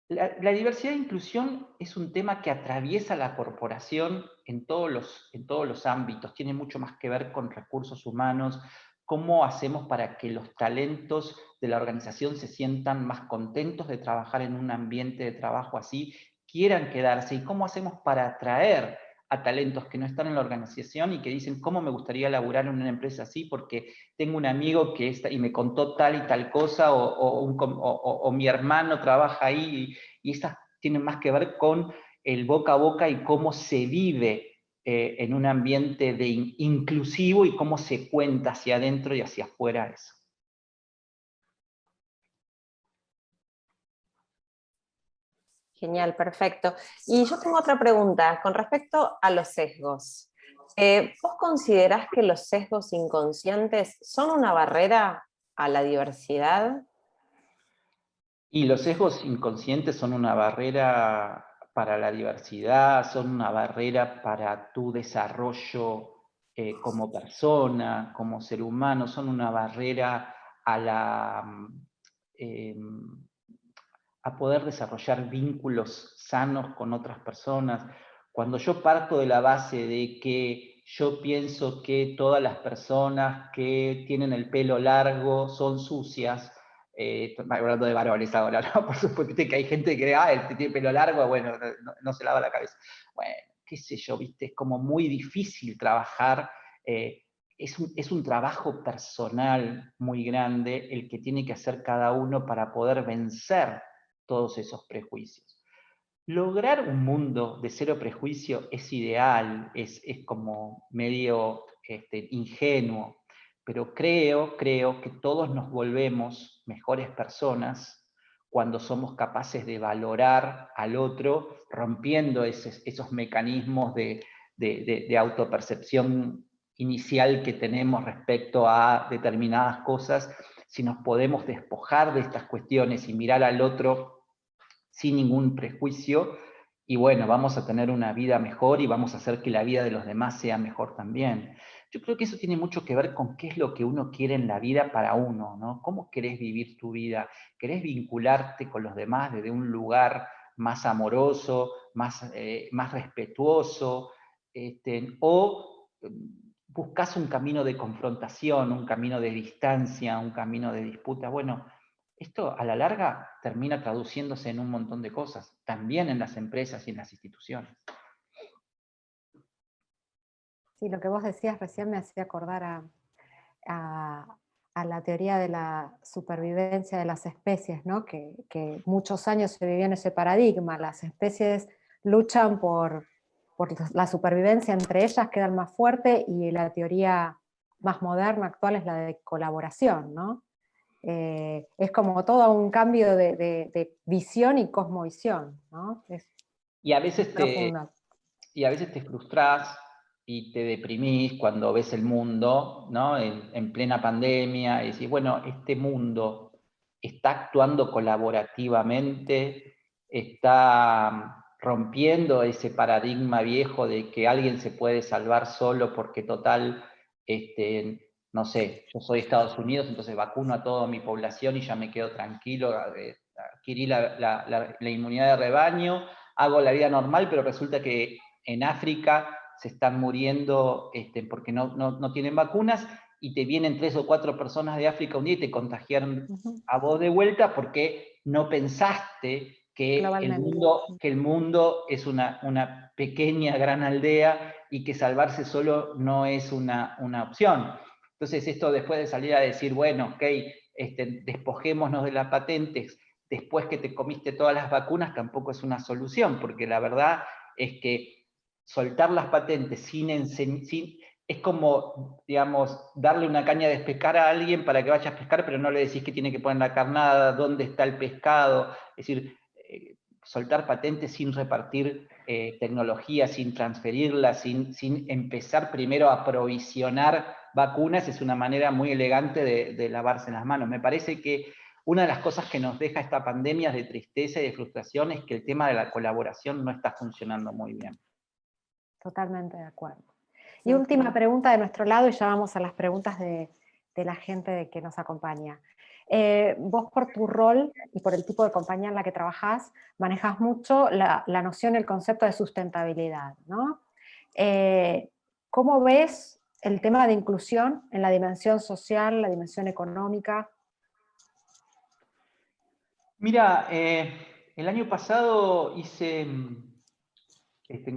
La diversidad e inclusión es un tema que atraviesa la corporación en todos los ámbitos, tiene mucho más que ver con recursos humanos, cómo hacemos para que los talentos de la organización se sientan más contentos de trabajar en un ambiente de trabajo así, quieran quedarse, y cómo hacemos para atraer a talentos que no están en la organización y que dicen, ¿cómo me gustaría laburar en una empresa así? Porque tengo un amigo que está y me contó tal y tal cosa, o mi hermano trabaja ahí, y estas tienen más que ver con el boca a boca y cómo se vive en un ambiente inclusivo y cómo se cuenta hacia adentro y hacia afuera eso. Genial, perfecto. Y yo tengo otra pregunta con respecto a los sesgos. ¿Vos considerás que los sesgos inconscientes son una barrera a la diversidad? Y los sesgos inconscientes son una barrera para la diversidad, son una barrera para tu desarrollo como persona, como ser humano, son una barrera a poder desarrollar vínculos sanos con otras personas. Cuando yo parto de la base de que yo pienso que todas las personas que tienen el pelo largo son sucias, hablando de varones ahora, ¿no? Por supuesto que hay gente que el que tiene pelo largo, bueno, no se lava la cabeza. Bueno, qué sé yo, ¿viste? Es como muy difícil trabajar, es un trabajo personal muy grande el que tiene que hacer cada uno para poder vencer todos esos prejuicios. Lograr un mundo de cero prejuicio es ideal, es como medio ingenuo, pero creo que todos nos volvemos mejores personas cuando somos capaces de valorar al otro, rompiendo esos mecanismos de autopercepción inicial que tenemos respecto a determinadas cosas. Si nos podemos despojar de estas cuestiones y mirar al otro sin ningún prejuicio, y bueno, vamos a tener una vida mejor y vamos a hacer que la vida de los demás sea mejor también. Yo creo que eso tiene mucho que ver con qué es lo que uno quiere en la vida para uno, ¿no? ¿Cómo querés vivir tu vida? ¿Querés vincularte con los demás desde un lugar más amoroso, más respetuoso? ¿O buscas un camino de confrontación, un camino de distancia, un camino de disputa? Bueno, esto a la larga termina traduciéndose en un montón de cosas, también en las empresas y en las instituciones. Sí, lo que vos decías recién me hacía acordar a la teoría de la supervivencia de las especies, ¿no? Que muchos años se vivía en ese paradigma. Las especies luchan por la supervivencia entre ellas, quedan más fuertes, y la teoría más moderna, actual, es la de colaboración, ¿no? Es como todo un cambio de visión y cosmovisión, ¿no? Y a veces profunda. Y a veces te frustrás y te deprimís cuando ves el mundo, ¿no? En plena pandemia, y decís, bueno, este mundo está actuando colaborativamente, está rompiendo ese paradigma viejo de que alguien se puede salvar solo porque total, no sé, yo soy Estados Unidos, entonces vacuno a toda mi población y ya me quedo tranquilo, adquirí la inmunidad de rebaño, hago la vida normal, pero resulta que en África se están muriendo porque no tienen vacunas, y te vienen 3 o 4 personas de África un día y te contagiaron a vos de vuelta porque no pensaste que el mundo es una pequeña, gran aldea y que salvarse solo no es una opción. Entonces esto, después de salir a decir, bueno, ok, despojémonos de las patentes después que te comiste todas las vacunas, tampoco es una solución, porque la verdad es que soltar las patentes es como, digamos, darle una caña de pescar a alguien para que vaya a pescar, pero no le decís que tiene que poner la carnada, dónde está el pescado. Es decir, soltar patentes sin repartir tecnología, sin transferirla, sin empezar primero a provisionar vacunas, es una manera muy elegante de lavarse las manos. Me parece que una de las cosas que nos deja esta pandemia de tristeza y de frustración es que el tema de la colaboración no está funcionando muy bien. Totalmente de acuerdo. Y última pregunta de nuestro lado, y ya vamos a las preguntas de la gente que nos acompaña. Vos, por tu rol y por el tipo de compañía en la que trabajás, manejás mucho la noción, el concepto de sustentabilidad, ¿no? ¿Cómo ves el tema de inclusión en la dimensión social, la dimensión económica? Mira, el año pasado hice,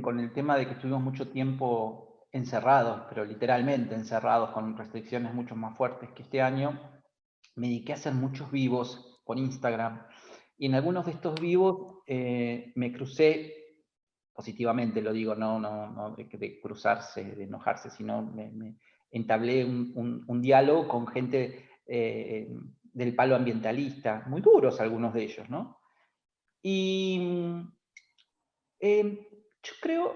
con el tema de que estuvimos mucho tiempo encerrados, pero literalmente encerrados, con restricciones mucho más fuertes que este año, me dediqué a hacer muchos vivos por Instagram. Y en algunos de estos vivos me crucé, positivamente lo digo, no de cruzarse, de enojarse, sino me entablé un diálogo con gente del palo ambientalista, muy duros algunos de ellos, ¿no? Y yo creo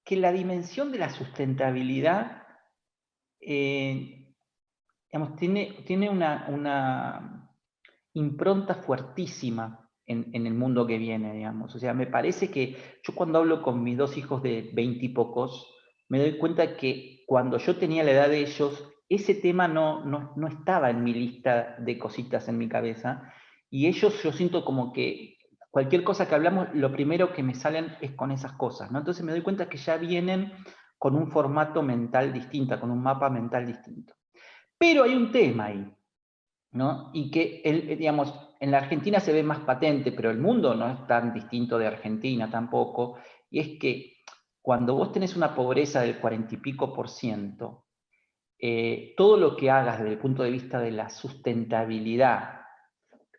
que la dimensión de la sustentabilidad digamos, tiene una impronta fuertísima en el mundo que viene, digamos. O sea, me parece que yo cuando hablo con mis dos hijos de 20 y pocos, me doy cuenta que cuando yo tenía la edad de ellos, ese tema no estaba en mi lista de cositas en mi cabeza, y ellos, yo siento como que cualquier cosa que hablamos, lo primero que me salen es con esas cosas, ¿no? Entonces me doy cuenta que ya vienen con un formato mental distinto, con un mapa mental distinto. Pero hay un tema ahí, ¿no? Y que, digamos, en la Argentina se ve más patente, pero el mundo no es tan distinto de Argentina tampoco, y es que cuando vos tenés una pobreza del 40 y pico %, todo lo que hagas desde el punto de vista de la sustentabilidad,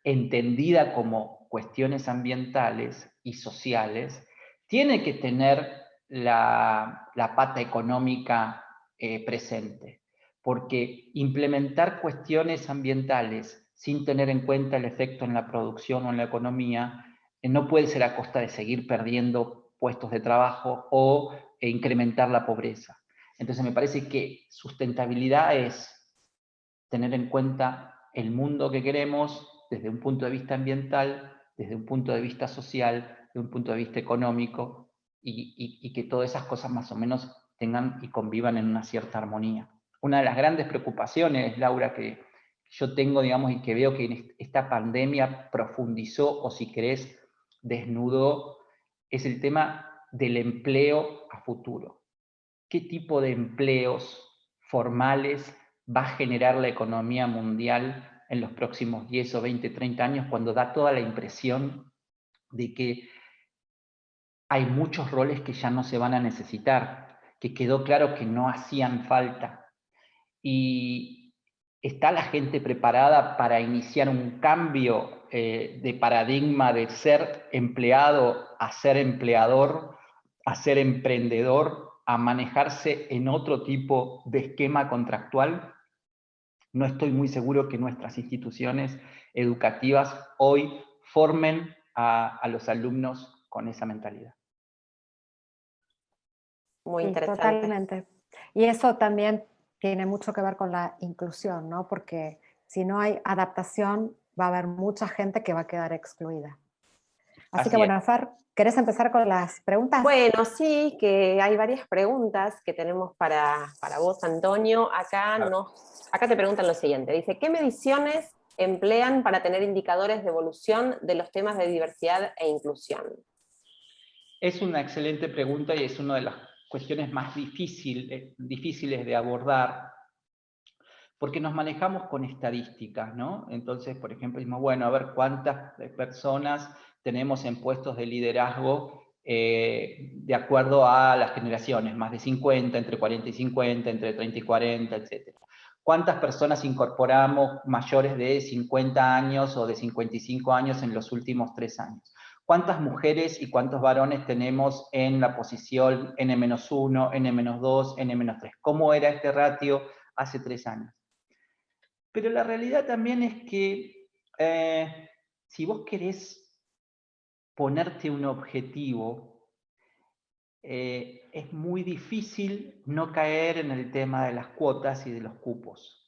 entendida como cuestiones ambientales y sociales, tiene que tener la pata económica presente, porque implementar cuestiones ambientales sin tener en cuenta el efecto en la producción o en la economía no puede ser a costa de seguir perdiendo puestos de trabajo o incrementar la pobreza. Entonces me parece que sustentabilidad es tener en cuenta el mundo que queremos desde un punto de vista ambiental, desde un punto de vista social, desde un punto de vista económico, y que todas esas cosas más o menos tengan y convivan en una cierta armonía. Una de las grandes preocupaciones, Laura, que yo tengo, digamos, y que veo que esta pandemia profundizó, o si querés, desnudó, es el tema del empleo a futuro. ¿Qué tipo de empleos formales va a generar la economía mundial en los próximos 10 o 20, 30 años, cuando da toda la impresión de que hay muchos roles que ya no se van a necesitar, que quedó claro que no hacían falta? Y ¿está la gente preparada para iniciar un cambio de paradigma de ser empleado a ser empleador, a ser emprendedor, a manejarse en otro tipo de esquema contractual? No estoy muy seguro que nuestras instituciones educativas hoy formen a los alumnos con esa mentalidad. Muy Sí, interesante. totalmente. Y eso también tiene mucho que ver con la inclusión, ¿no? Porque si no hay adaptación, va a haber mucha gente que va a quedar excluida. Así que Así es. bueno, Far, ¿querés empezar con las preguntas? Bueno, sí, que hay varias preguntas que tenemos para vos, Antonio. Acá te preguntan lo siguiente. Dice, ¿qué mediciones emplean para tener indicadores de evolución de los temas de diversidad e inclusión? Es una excelente pregunta y es una de las cuestiones más difíciles de abordar, porque nos manejamos con estadísticas, ¿no? Entonces, por ejemplo, decimos, bueno, a ver cuántas personas tenemos en puestos de liderazgo de acuerdo a las generaciones, más de 50, entre 40 y 50, entre 30 y 40, etc. ¿Cuántas personas incorporamos mayores de 50 años o de 55 años en los últimos 3 años? ¿Cuántas mujeres y cuántos varones tenemos en la posición N-1, N-2, N-3? ¿Cómo era este ratio hace 3 años? Pero la realidad también es que si vos querés ponerte un objetivo es muy difícil no caer en el tema de las cuotas y de los cupos.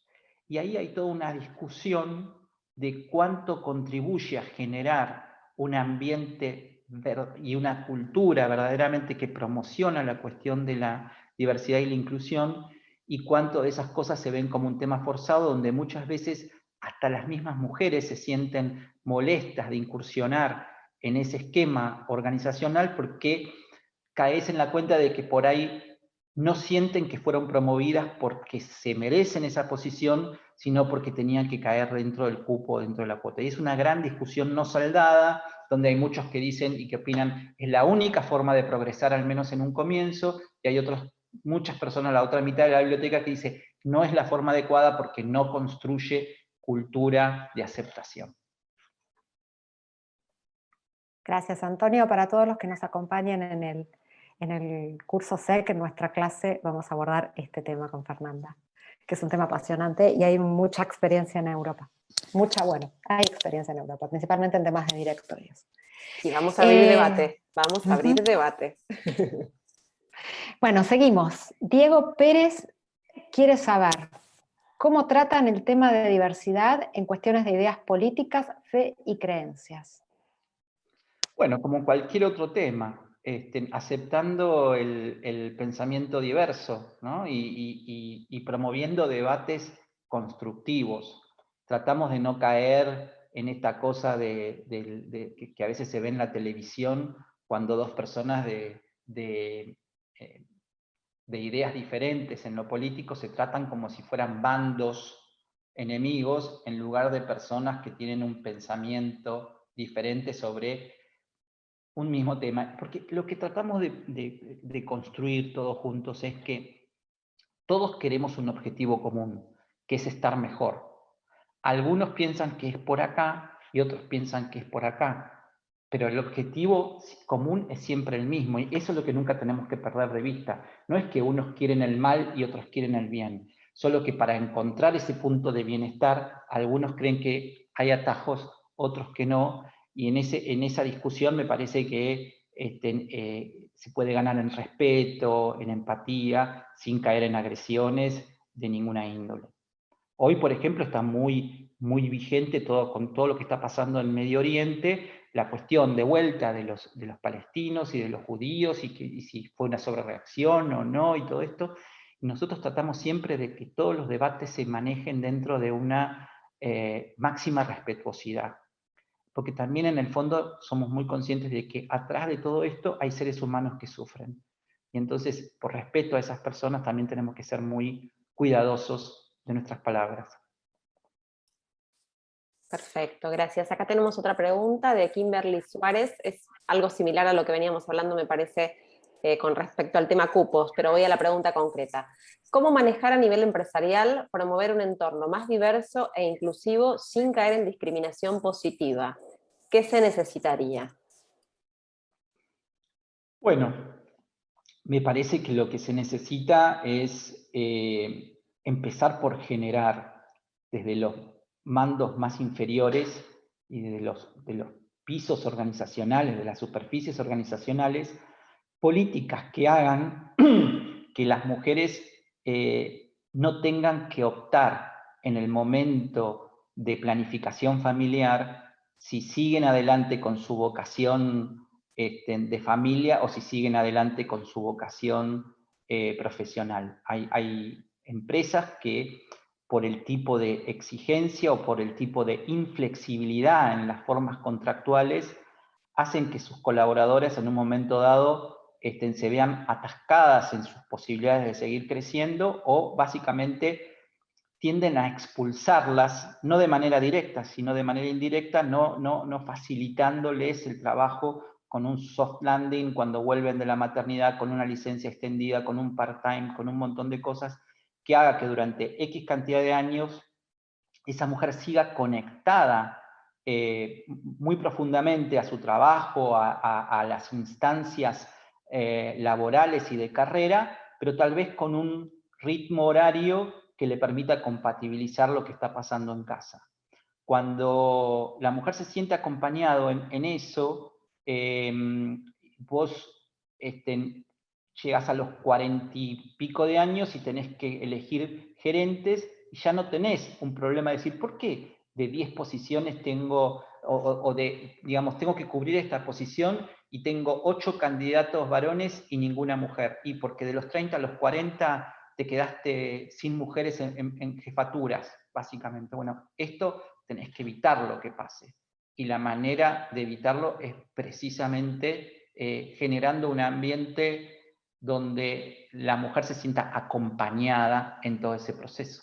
Y ahí hay toda una discusión de cuánto contribuye a generar un ambiente y una cultura verdaderamente que promociona la cuestión de la diversidad y la inclusión, y cuánto de esas cosas se ven como un tema forzado, donde muchas veces hasta las mismas mujeres se sienten molestas de incursionar en ese esquema organizacional porque caes en la cuenta de que por ahí no sienten que fueron promovidas porque se merecen esa posición, sino porque tenían que caer dentro del cupo, dentro de la cuota. Y es una gran discusión no saldada, donde hay muchos que dicen y que opinan es la única forma de progresar, al menos en un comienzo, y hay muchas personas, la otra mitad de la biblioteca, que dice no es la forma adecuada porque no construye cultura de aceptación. Gracias, Antonio. Para todos los que nos acompañen en el curso SEC, en nuestra clase, vamos a abordar este tema con Fernanda, que es un tema apasionante y hay mucha experiencia en Europa. Hay experiencia en Europa, principalmente en temas de directorios. Sí, vamos a abrir debate, vamos a abrir debate. Bueno, seguimos. Diego Pérez quiere saber cómo tratan el tema de diversidad en cuestiones de ideas políticas, fe y creencias. Bueno, como cualquier otro tema, aceptando el pensamiento diverso, ¿no? y promoviendo debates constructivos. Tratamos de no caer en esta cosa que a veces se ve en la televisión cuando dos personas de ideas diferentes en lo político se tratan como si fueran bandos enemigos en lugar de personas que tienen un pensamiento diferente sobre un mismo tema, porque lo que tratamos de construir todos juntos es que todos queremos un objetivo común, que es estar mejor. Algunos piensan que es por acá y otros piensan que es por acá, pero el objetivo común es siempre el mismo, y eso es lo que nunca tenemos que perder de vista. No es que unos quieren el mal y otros quieren el bien, solo que para encontrar ese punto de bienestar, algunos creen que hay atajos, otros que no, y en esa discusión me parece que se puede ganar en respeto, en empatía, sin caer en agresiones de ninguna índole. Hoy, por ejemplo, está muy vigente con todo lo que está pasando en Medio Oriente, la cuestión de vuelta de los palestinos y de los judíos, y si fue una sobrereacción o no, y todo esto. Y nosotros tratamos siempre de que todos los debates se manejen dentro de una máxima respetuosidad. Porque también en el fondo somos muy conscientes de que atrás de todo esto hay seres humanos que sufren. Y entonces, por respeto a esas personas, también tenemos que ser muy cuidadosos de nuestras palabras. Perfecto, gracias. Acá tenemos otra pregunta de Kimberly Suárez. Es algo similar a lo que veníamos hablando, me parece, con respecto al tema cupos, pero voy a la pregunta concreta. ¿Cómo manejar a nivel empresarial promover un entorno más diverso e inclusivo sin caer en discriminación positiva? ¿Qué se necesitaría? Bueno, me parece que lo que se necesita es empezar por generar desde los mandos más inferiores y de los pisos organizacionales, de las superficies organizacionales, políticas que hagan que las mujeres no tengan que optar en el momento de planificación familiar si siguen adelante con su vocación de familia o si siguen adelante con su vocación profesional. Hay empresas que por el tipo de exigencia o por el tipo de inflexibilidad en las formas contractuales hacen que sus colaboradores en un momento dado se vean atascadas en sus posibilidades de seguir creciendo o básicamente tienden a expulsarlas, no de manera directa, sino de manera indirecta, no facilitándoles el trabajo con un soft landing cuando vuelven de la maternidad, con una licencia extendida, con un part-time, con un montón de cosas que haga que durante X cantidad de años esa mujer siga conectada muy profundamente a su trabajo, a las instancias laborales y de carrera, pero tal vez con un ritmo horario que le permita compatibilizar lo que está pasando en casa. Cuando la mujer se siente acompañado en eso, vos llegas a los 40 y pico de años y tenés que elegir gerentes, y ya no tenés un problema de decir, ¿por qué de 10 posiciones tengo, digamos, tengo que cubrir esta posición y tengo 8 candidatos varones y ninguna mujer? Y porque de los 30 a los 40 te quedaste sin mujeres en jefaturas, básicamente. Bueno, esto tenés que evitarlo que pase. Y la manera de evitarlo es precisamente generando un ambiente donde la mujer se sienta acompañada en todo ese proceso.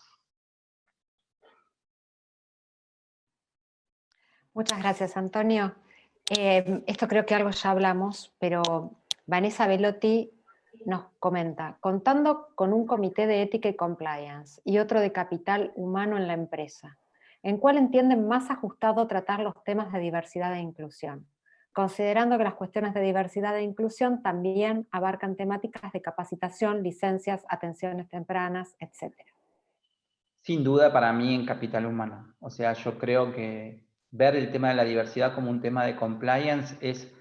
Muchas gracias, Antonio. Esto creo que algo ya hablamos, pero Vanessa Velotti nos comenta, contando con un comité de ética y compliance y otro de capital humano en la empresa, ¿en cuál entienden más ajustado tratar los temas de diversidad e inclusión? Considerando que las cuestiones de diversidad e inclusión también abarcan temáticas de capacitación, licencias, atenciones tempranas, etc. Sin duda para mí en capital humano. O sea, yo creo que ver el tema de la diversidad como un tema de compliance es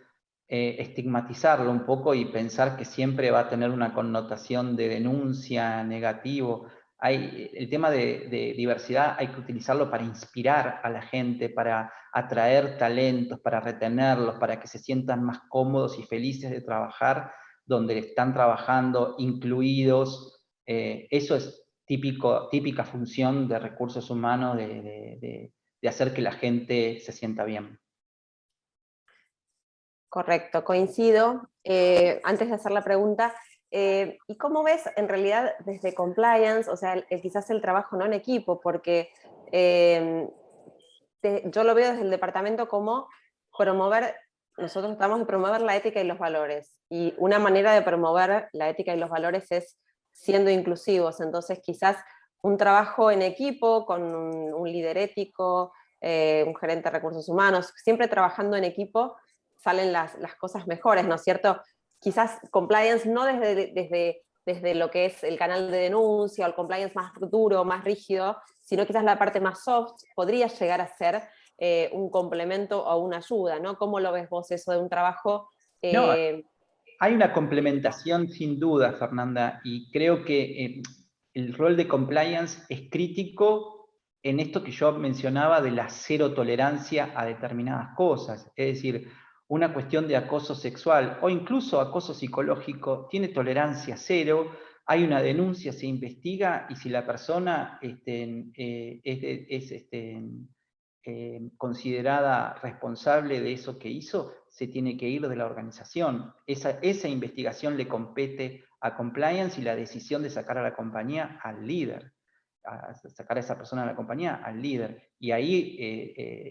estigmatizarlo un poco y pensar que siempre va a tener una connotación de denuncia, negativo. El tema de diversidad hay que utilizarlo para inspirar a la gente, para atraer talentos, para retenerlos, para que se sientan más cómodos y felices de trabajar donde están trabajando, incluidos. Eso es típica función de recursos humanos, de hacer que la gente se sienta bien. Correcto, coincido. Antes de hacer la pregunta, ¿y cómo ves en realidad desde compliance, o sea, quizás el trabajo no en equipo? Porque yo lo veo desde el departamento como promover, nosotros tratamos de promover la ética y los valores, y una manera de promover la ética y los valores es siendo inclusivos. Entonces quizás un trabajo en equipo con un líder ético, un gerente de recursos humanos, siempre trabajando en equipo salen las cosas mejores, ¿no es cierto? Quizás compliance no desde lo que es el canal de denuncia o el compliance más duro, más rígido, sino quizás la parte más soft podría llegar a ser un complemento o una ayuda, ¿no? ¿Cómo lo ves vos eso de un trabajo? No, hay una complementación sin duda, Fernanda, y creo que el rol de compliance es crítico en esto que yo mencionaba de la cero tolerancia a determinadas cosas. Es decir, una cuestión de acoso sexual o incluso acoso psicológico tiene tolerancia cero, hay una denuncia, se investiga y si la persona es considerada responsable de eso que hizo, se tiene que ir de la organización. Esa investigación le compete a compliance y la decisión de sacar a la compañía al líder, a sacar a esa persona de la compañía al líder. Y ahí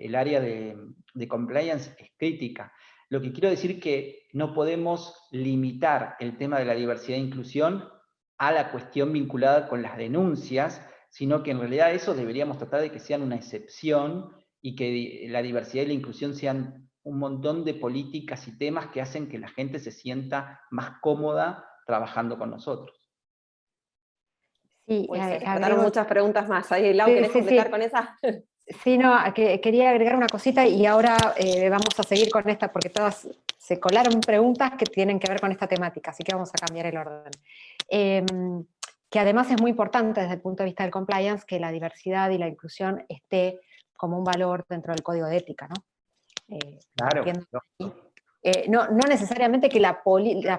el área de compliance es crítica. Lo que quiero decir es que no podemos limitar el tema de la diversidad e inclusión a la cuestión vinculada con las denuncias, sino que en realidad eso deberíamos tratar de que sean una excepción y que la diversidad y la inclusión sean un montón de políticas y temas que hacen que la gente se sienta más cómoda trabajando con nosotros. Sí, agrego muchas preguntas más. Ahí, Lau, sí, ¿querés completar con esa? Sí, no, quería agregar una cosita y ahora vamos a seguir con esta porque todas se colaron preguntas que tienen que ver con esta temática, así que vamos a cambiar el orden. Que además es muy importante desde el punto de vista del compliance que la diversidad y la inclusión esté como un valor dentro del código de ética, ¿no? Claro. No necesariamente que las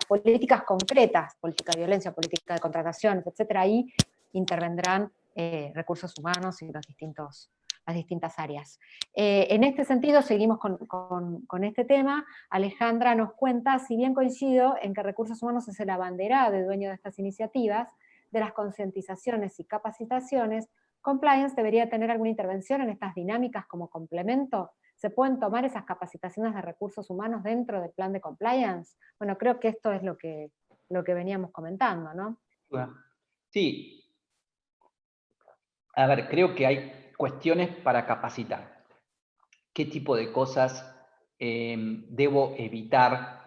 políticas concretas, política de violencia, política de contrataciones, etcétera, ahí intervendrán recursos humanos y las distintas áreas. En este sentido, seguimos con este tema. Alejandra nos cuenta, si bien coincido en que recursos humanos es el abanderado de dueño de estas iniciativas, de las concientizaciones y capacitaciones, compliance debería tener alguna intervención en estas dinámicas como complemento. ¿Se pueden tomar esas capacitaciones de recursos humanos dentro del plan de compliance? Bueno, creo que esto es lo que veníamos comentando, ¿no? Sí. A ver, creo que hay cuestiones para capacitar. ¿Qué tipo de cosas debo evitar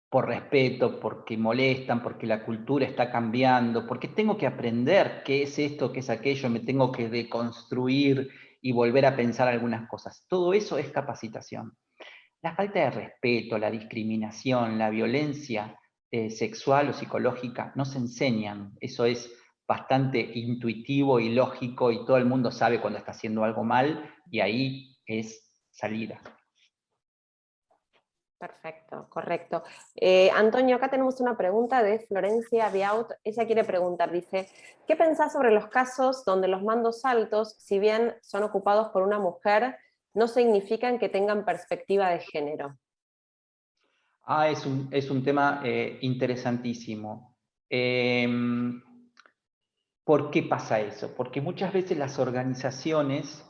por respeto, porque molestan, porque la cultura está cambiando, porque tengo que aprender qué es esto, qué es aquello, me tengo que deconstruir y volver a pensar algunas cosas? Todo eso es capacitación. La falta de respeto, la discriminación, la violencia, sexual o psicológica no se enseñan. Eso es bastante intuitivo y lógico y todo el mundo sabe cuando está haciendo algo mal y ahí es salida. Perfecto, correcto. Antonio, acá tenemos una pregunta de Florencia Biaut. Ella quiere preguntar, dice, ¿qué pensás sobre los casos donde los mandos altos, si bien son ocupados por una mujer, no significan que tengan perspectiva de género? Es un tema interesantísimo. ¿Por qué pasa eso? Porque muchas veces las organizaciones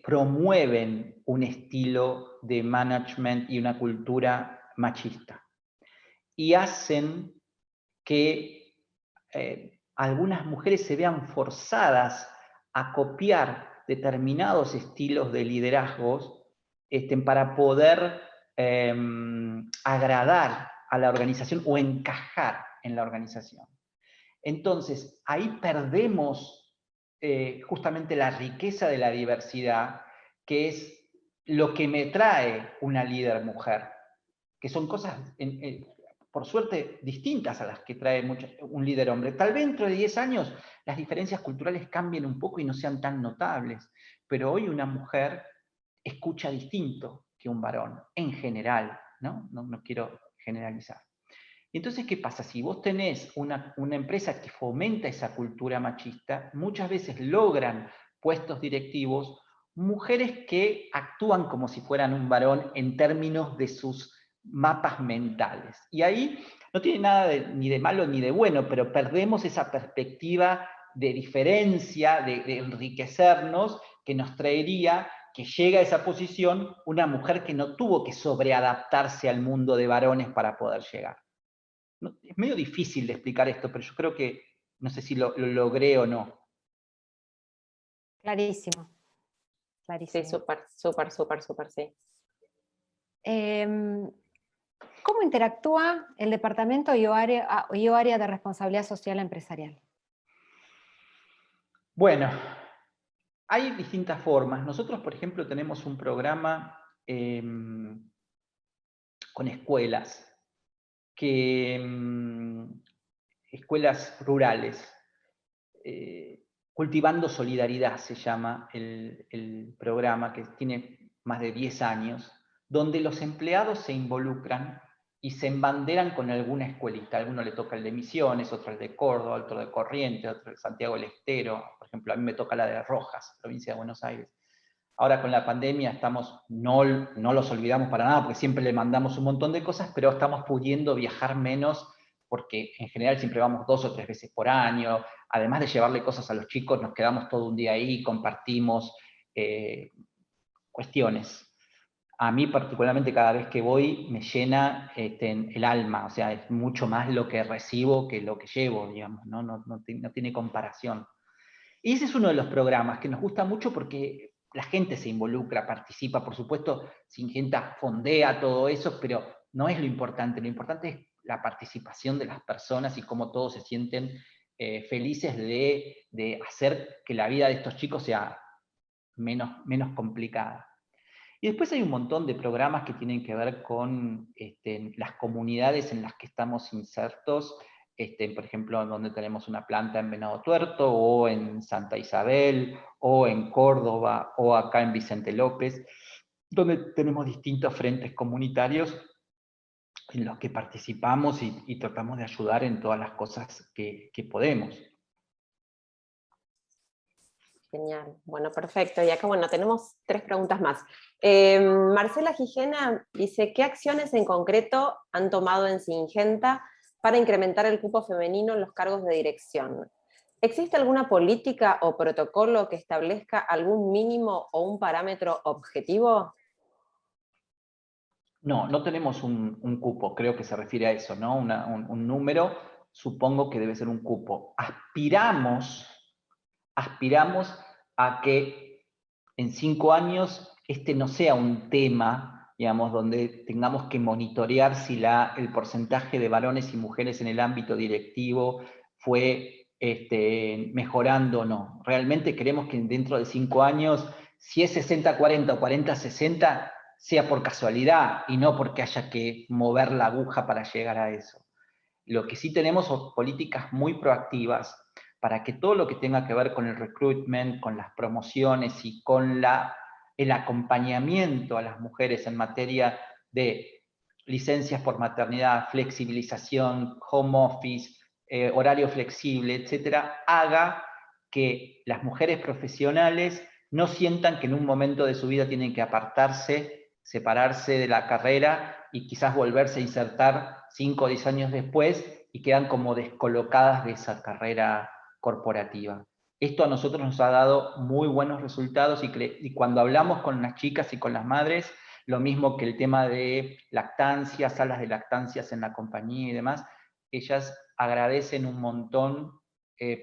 promueven un estilo de management y una cultura machista. Y hacen que algunas mujeres se vean forzadas a copiar determinados estilos de liderazgos para poder agradar a la organización o encajar en la organización. Entonces, ahí perdemos justamente la riqueza de la diversidad, que es lo que me trae una líder mujer, que son cosas, por suerte, distintas a las que trae un líder hombre. Tal vez dentro de 10 años las diferencias culturales cambien un poco y no sean tan notables, pero hoy una mujer escucha distinto que un varón, en general, ¿no? No quiero generalizar. Entonces, ¿qué pasa? Si vos tenés una empresa que fomenta esa cultura machista, muchas veces logran puestos directivos mujeres que actúan como si fueran un varón en términos de sus mapas mentales. Y ahí no tiene nada ni de malo ni de bueno, pero perdemos esa perspectiva de diferencia, de enriquecernos, que nos traería que llega a esa posición una mujer que no tuvo que sobreadaptarse al mundo de varones para poder llegar. Es medio difícil de explicar esto, pero yo creo que, no sé si lo logré o no. Clarísimo. Clarísimo. Sí, súper, sí. ¿Cómo interactúa el departamento y área de responsabilidad social empresarial? Bueno, hay distintas formas. Nosotros, por ejemplo, tenemos un programa con escuelas, escuelas rurales, Cultivando Solidaridad se llama el programa, que tiene más de 10 años, donde los empleados se involucran y se embanderan con alguna escuelita. A alguno le toca el de Misiones, otro el de Córdoba, otro de Corrientes, otro de Santiago del Estero. Por ejemplo, a mí me toca la de Rojas, provincia de Buenos Aires. Ahora con la pandemia no los olvidamos para nada, porque siempre le mandamos un montón de cosas, pero estamos pudiendo viajar menos, porque en general siempre vamos 2 o 3 veces por año. Además de llevarle cosas a los chicos, nos quedamos todo un día ahí, compartimos cuestiones. A mí particularmente cada vez que voy me llena el alma, o sea, es mucho más lo que recibo que lo que llevo, digamos, no tiene comparación. Y ese es uno de los programas que nos gusta mucho porque la gente se involucra, participa, por supuesto, Syngenta fondea todo eso, pero no es lo importante es la participación de las personas y cómo todos se sienten felices de hacer que la vida de estos chicos sea menos complicada. Y después hay un montón de programas que tienen que ver con las comunidades en las que estamos insertos, por ejemplo, donde tenemos una planta en Venado Tuerto, o en Santa Isabel, o en Córdoba, o acá en Vicente López, donde tenemos distintos frentes comunitarios en los que participamos y tratamos de ayudar en todas las cosas que podemos. Genial, bueno, perfecto. Y acá, bueno, tenemos 3 preguntas más. Marcela Gijena dice, ¿qué acciones en concreto han tomado en Syngenta para incrementar el cupo femenino en los cargos de dirección? ¿Existe alguna política o protocolo que establezca algún mínimo o un parámetro objetivo? No tenemos un cupo, creo que se refiere a eso, ¿no? Un número, supongo que debe ser un cupo. Aspiramos a que en 5 años este no sea un tema, digamos, donde tengamos que monitorear si el porcentaje de varones y mujeres en el ámbito directivo fue mejorando o no. Realmente queremos que dentro de 5 años, si es 60-40 o 40-60, sea por casualidad y no porque haya que mover la aguja para llegar a eso. Lo que sí tenemos son políticas muy proactivas para que todo lo que tenga que ver con el recruitment, con las promociones y con el acompañamiento a las mujeres en materia de licencias por maternidad, flexibilización, home office, horario flexible, etcétera, haga que las mujeres profesionales no sientan que en un momento de su vida tienen que apartarse, separarse de la carrera y quizás volverse a insertar 5 o 10 años después y quedan como descolocadas de esa carrera corporativa. Esto a nosotros nos ha dado muy buenos resultados y cuando hablamos con las chicas y con las madres, lo mismo que el tema de lactancia, salas de lactancias en la compañía y demás, ellas agradecen un montón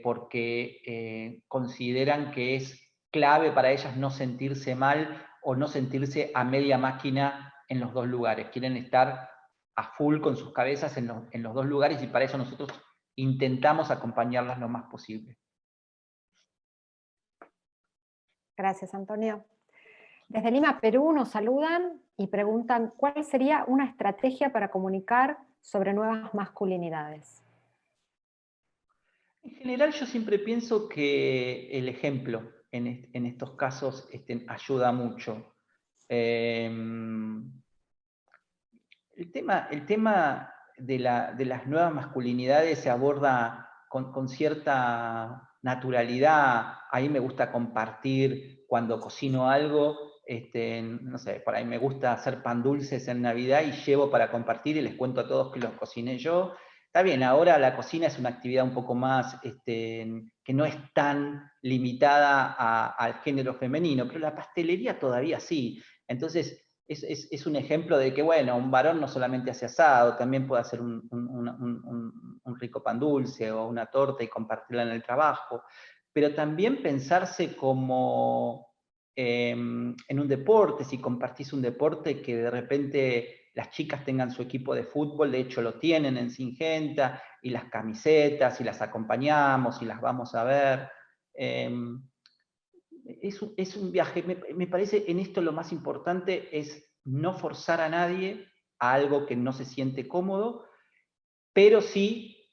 porque consideran que es clave para ellas no sentirse mal o no sentirse a media máquina en los dos lugares. Quieren estar a full con sus cabezas en los dos lugares y para eso nosotros intentamos acompañarlas lo más posible. Gracias, Antonio. Desde Lima, Perú, nos saludan y preguntan ¿cuál sería una estrategia para comunicar sobre nuevas masculinidades? En general yo siempre pienso que el ejemplo en estos casos ayuda mucho. El tema de las nuevas masculinidades se aborda con cierta naturalidad. A mí me gusta compartir cuando cocino algo, no sé, por ahí me gusta hacer pan dulces en Navidad y llevo para compartir y les cuento a todos que los cociné yo. Está bien, ahora la cocina es una actividad un poco más, que no es tan limitada al género femenino, pero la pastelería todavía sí. Entonces, es un ejemplo de que, bueno, un varón no solamente hace asado, también puede hacer un rico pan dulce o una torta y compartirla en el trabajo, pero también pensarse como en un deporte, si compartís un deporte que de repente las chicas tengan su equipo de fútbol, de hecho lo tienen en Singenta, y las camisetas, y las acompañamos, y las vamos a ver. Es un viaje, me parece en esto lo más importante es no forzar a nadie a algo que no se siente cómodo, pero sí,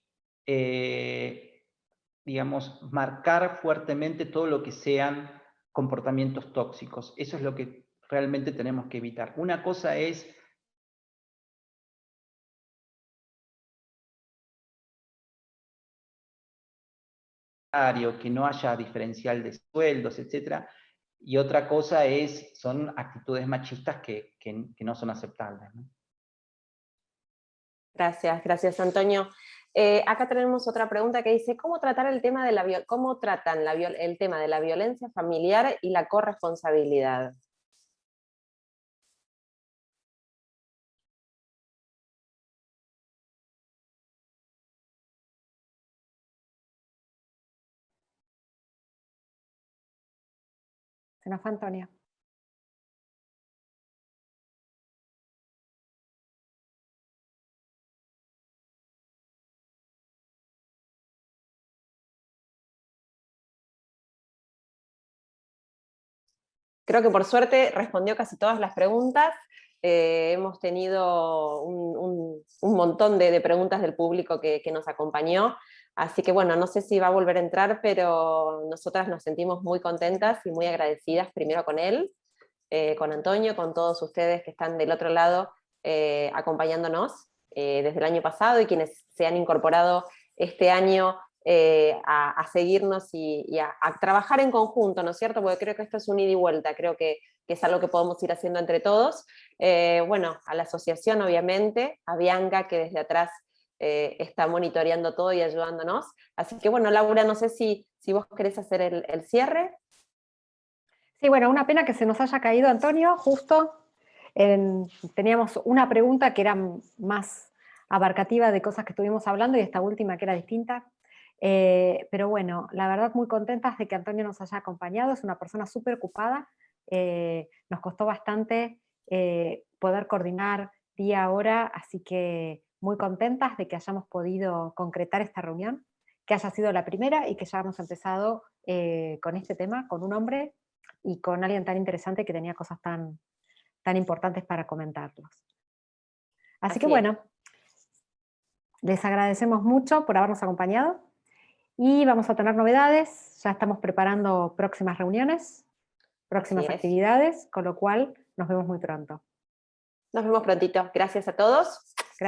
digamos, marcar fuertemente todo lo que sean comportamientos tóxicos. Eso es lo que realmente tenemos que evitar. Una cosa es que no haya diferencial de sueldos, etcétera, y otra cosa son actitudes machistas que no son aceptables, ¿no? Gracias Antonio. Acá tenemos otra pregunta que dice, ¿cómo tratar el tema de cómo tratan el tema de la violencia familiar y la corresponsabilidad? Se nos fue Antonio. Creo que por suerte respondió casi todas las preguntas. Hemos tenido un montón de preguntas del público que nos acompañó. Así que bueno, no sé si va a volver a entrar, pero nosotras nos sentimos muy contentas y muy agradecidas primero con él, con Antonio, con todos ustedes que están del otro lado acompañándonos desde el año pasado y quienes se han incorporado este año a seguirnos y a trabajar en conjunto, ¿no es cierto? Porque creo que esto es un ida y vuelta, creo que es algo que podemos ir haciendo entre todos. Bueno, a la asociación obviamente, a Bianca que desde atrás está monitoreando todo y ayudándonos. Así que bueno, Laura, no sé si vos querés hacer el cierre. Sí, bueno, una pena que se nos haya caído Antonio, justo. Teníamos una pregunta que era más abarcativa de cosas que estuvimos hablando y esta última que era distinta. Pero bueno, la verdad muy contentas de que Antonio nos haya acompañado, es una persona súper ocupada, nos costó bastante poder coordinar día a hora, así que muy contentas de que hayamos podido concretar esta reunión, que haya sido la primera y que ya hemos empezado con este tema, con un hombre y con alguien tan interesante que tenía cosas tan tan importantes para comentarlos. Así que Así es. bueno, les agradecemos mucho por habernos acompañado y vamos a tener novedades, ya estamos preparando próximas reuniones, próximas Así es. actividades, con lo cual nos vemos muy pronto. Nos vemos prontito. Gracias a todos.